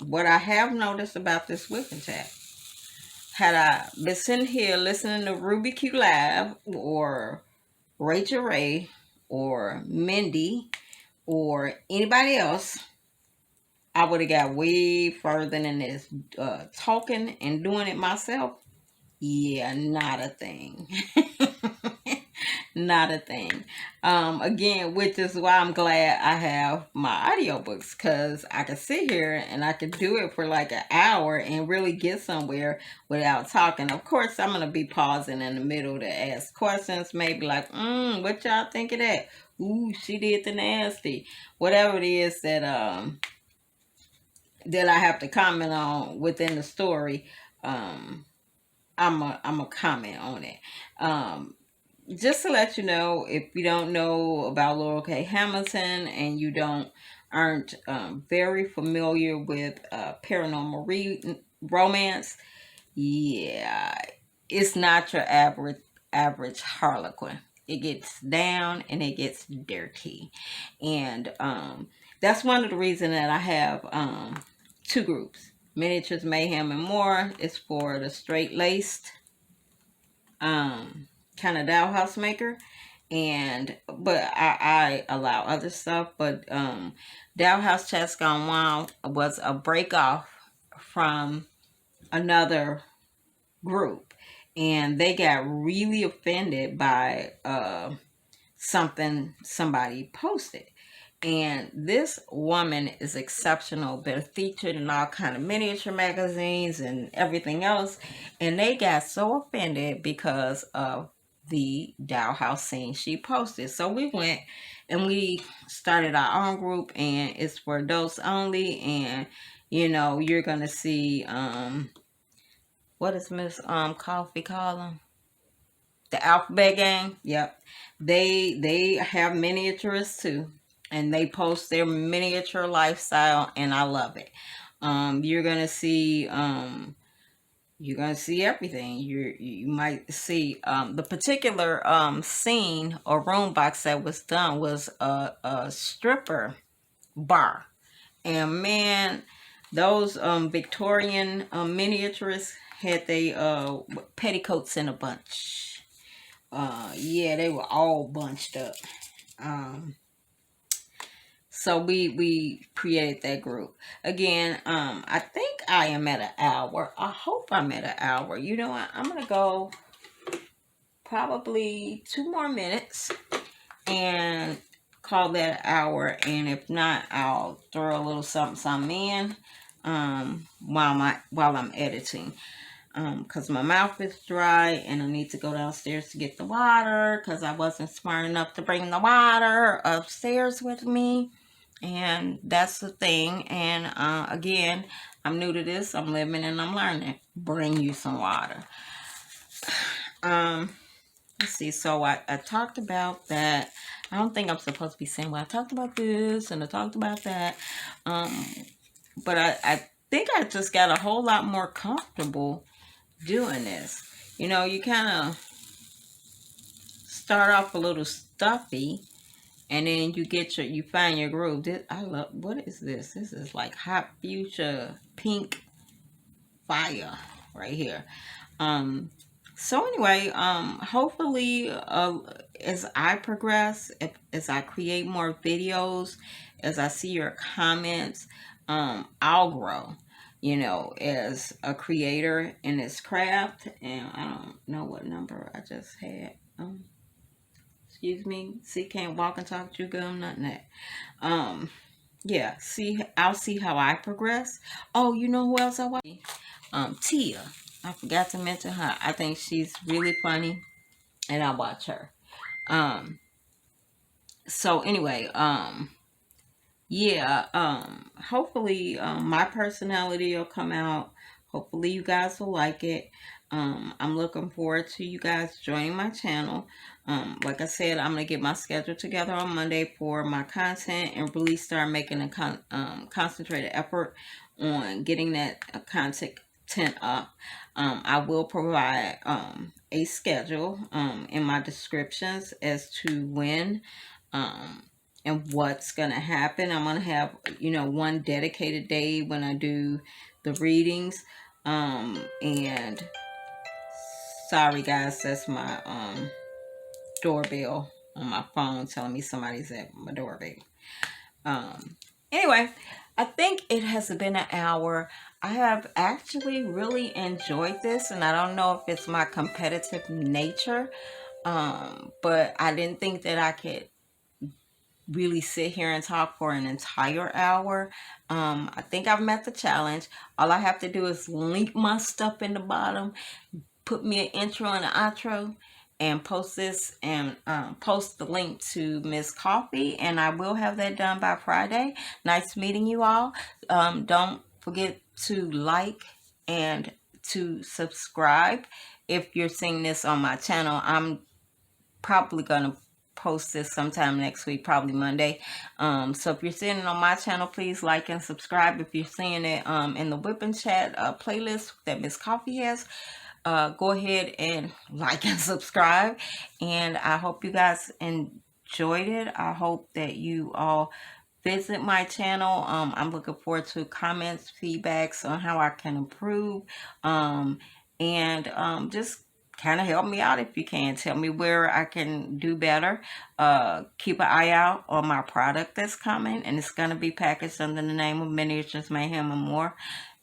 Speaker 2: What I have noticed about this WIP and Chat, had I been sitting here listening to Ruby Q Live or Rachel Ray or Mindy or anybody else, I would have got way further than this. Talking and doing it myself, yeah, not a thing. Not a thing. Again, which is why I'm glad I have my audiobooks, because I can sit here and I can do it for like an hour and really get somewhere without talking. Of course, I'm going to be pausing in the middle to ask questions, maybe like, what y'all think of that? Ooh, she did the nasty. Whatever it is that I have to comment on within the story, I'm a comment on it. Just to let you know, if you don't know about Laurel K. Hamilton and you aren't very familiar with paranormal romance, yeah, it's not your average Harlequin. It gets down and it gets dirty, and that's one of the reasons that I have two groups: Miniatures, Mayhem, and More. It's for the straight laced kind of dollhouse maker, and but I allow other stuff. But Dollhouse Chats Gone Wild was a break off from another group, and they got really offended by something somebody posted. And this woman is exceptional, been featured in all kind of miniature magazines and everything else. And they got so offended because of the dollhouse scene she posted. So we went and we started our own group, and it's for adults only. And you're gonna see what does Miss Coffee call them? The Alphabet Gang. Yep. They have miniaturists too, and they post their miniature lifestyle, and I love it. You're gonna see everything. You might see the particular scene or room box that was done was a stripper bar, and man, those Victorian miniaturists had they petticoats in a bunch. Yeah, they were all bunched up. So we created that group again. I think I am at an hour. I hope I'm at an hour. You know what? I'm gonna go probably 2 more minutes and call that an hour. And if not, I'll throw a little something in while I'm editing. Because my mouth is dry and I need to go downstairs to get the water, because I wasn't smart enough to bring the water upstairs with me. And that's the thing. And again, I'm new to this. I'm living and I'm learning. Bring you some water. Let's see. So I talked about that. I don't think I'm supposed to be saying, well, I talked about this and I talked about that. But I think I just got a whole lot more comfortable doing this. You kind of start off a little stuffy, and then you find your groove. What is this? This is like hot fuchsia pink fire right here. So anyway, hopefully as I progress, as I create more videos, as I see your comments, I'll grow, as a creator in this craft. And I don't know what number I just had. Excuse me. See, can't walk and talk, chew gum, nothing that. Yeah, I'll see how I progress. Oh, you know who else I watch? Tia. I forgot to mention her. I think she's really funny, and I watch her. So anyway, yeah, hopefully my personality will come out. Hopefully you guys will like it. I'm looking forward to you guys joining my channel. Like I said, I'm going to get my schedule together on Monday for my content and really start making a concentrated effort on getting that content up. I will provide a schedule in my descriptions as to when and what's going to happen. I'm going to have, one dedicated day when I do the readings. And sorry guys, that's my doorbell on my phone telling me somebody's at my doorbell. Anyway, I think it has been an hour. I have actually really enjoyed this, and I don't know if it's my competitive nature, But I didn't think that I could really sit here and talk for an entire hour. I think I've met the challenge. All I have to do is link my stuff in the bottom, put me an intro and an outro, and post this and post the link to Miss Coffee, and I will have that done by Friday. Nice meeting you all. Don't forget to like and to subscribe if you're seeing this on my channel. I'm probably gonna post this sometime next week, probably Monday. So if you're seeing it on my channel, please like and subscribe. If you're seeing it in the WIP and Chat playlist that Miss Coffee has, go ahead and like and subscribe. And I hope you guys enjoyed it. I hope that you all visit my channel. I'm looking forward to comments, feedbacks on how I can improve, and just kind of help me out if you can. Tell me where I can do better. Keep an eye out on my product that's coming, and it's going to be packaged under the name of Miniatures, Mayhem, and More.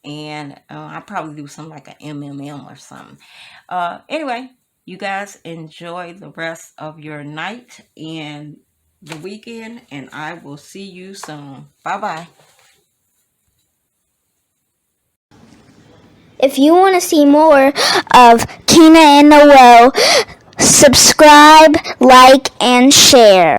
Speaker 2: And I'll probably do something like an MMM or something. Anyway, you guys enjoy the rest of your night and the weekend, and I will see you soon. Bye-bye.
Speaker 3: If you want to see more of Kina and Noel, subscribe, like, and share.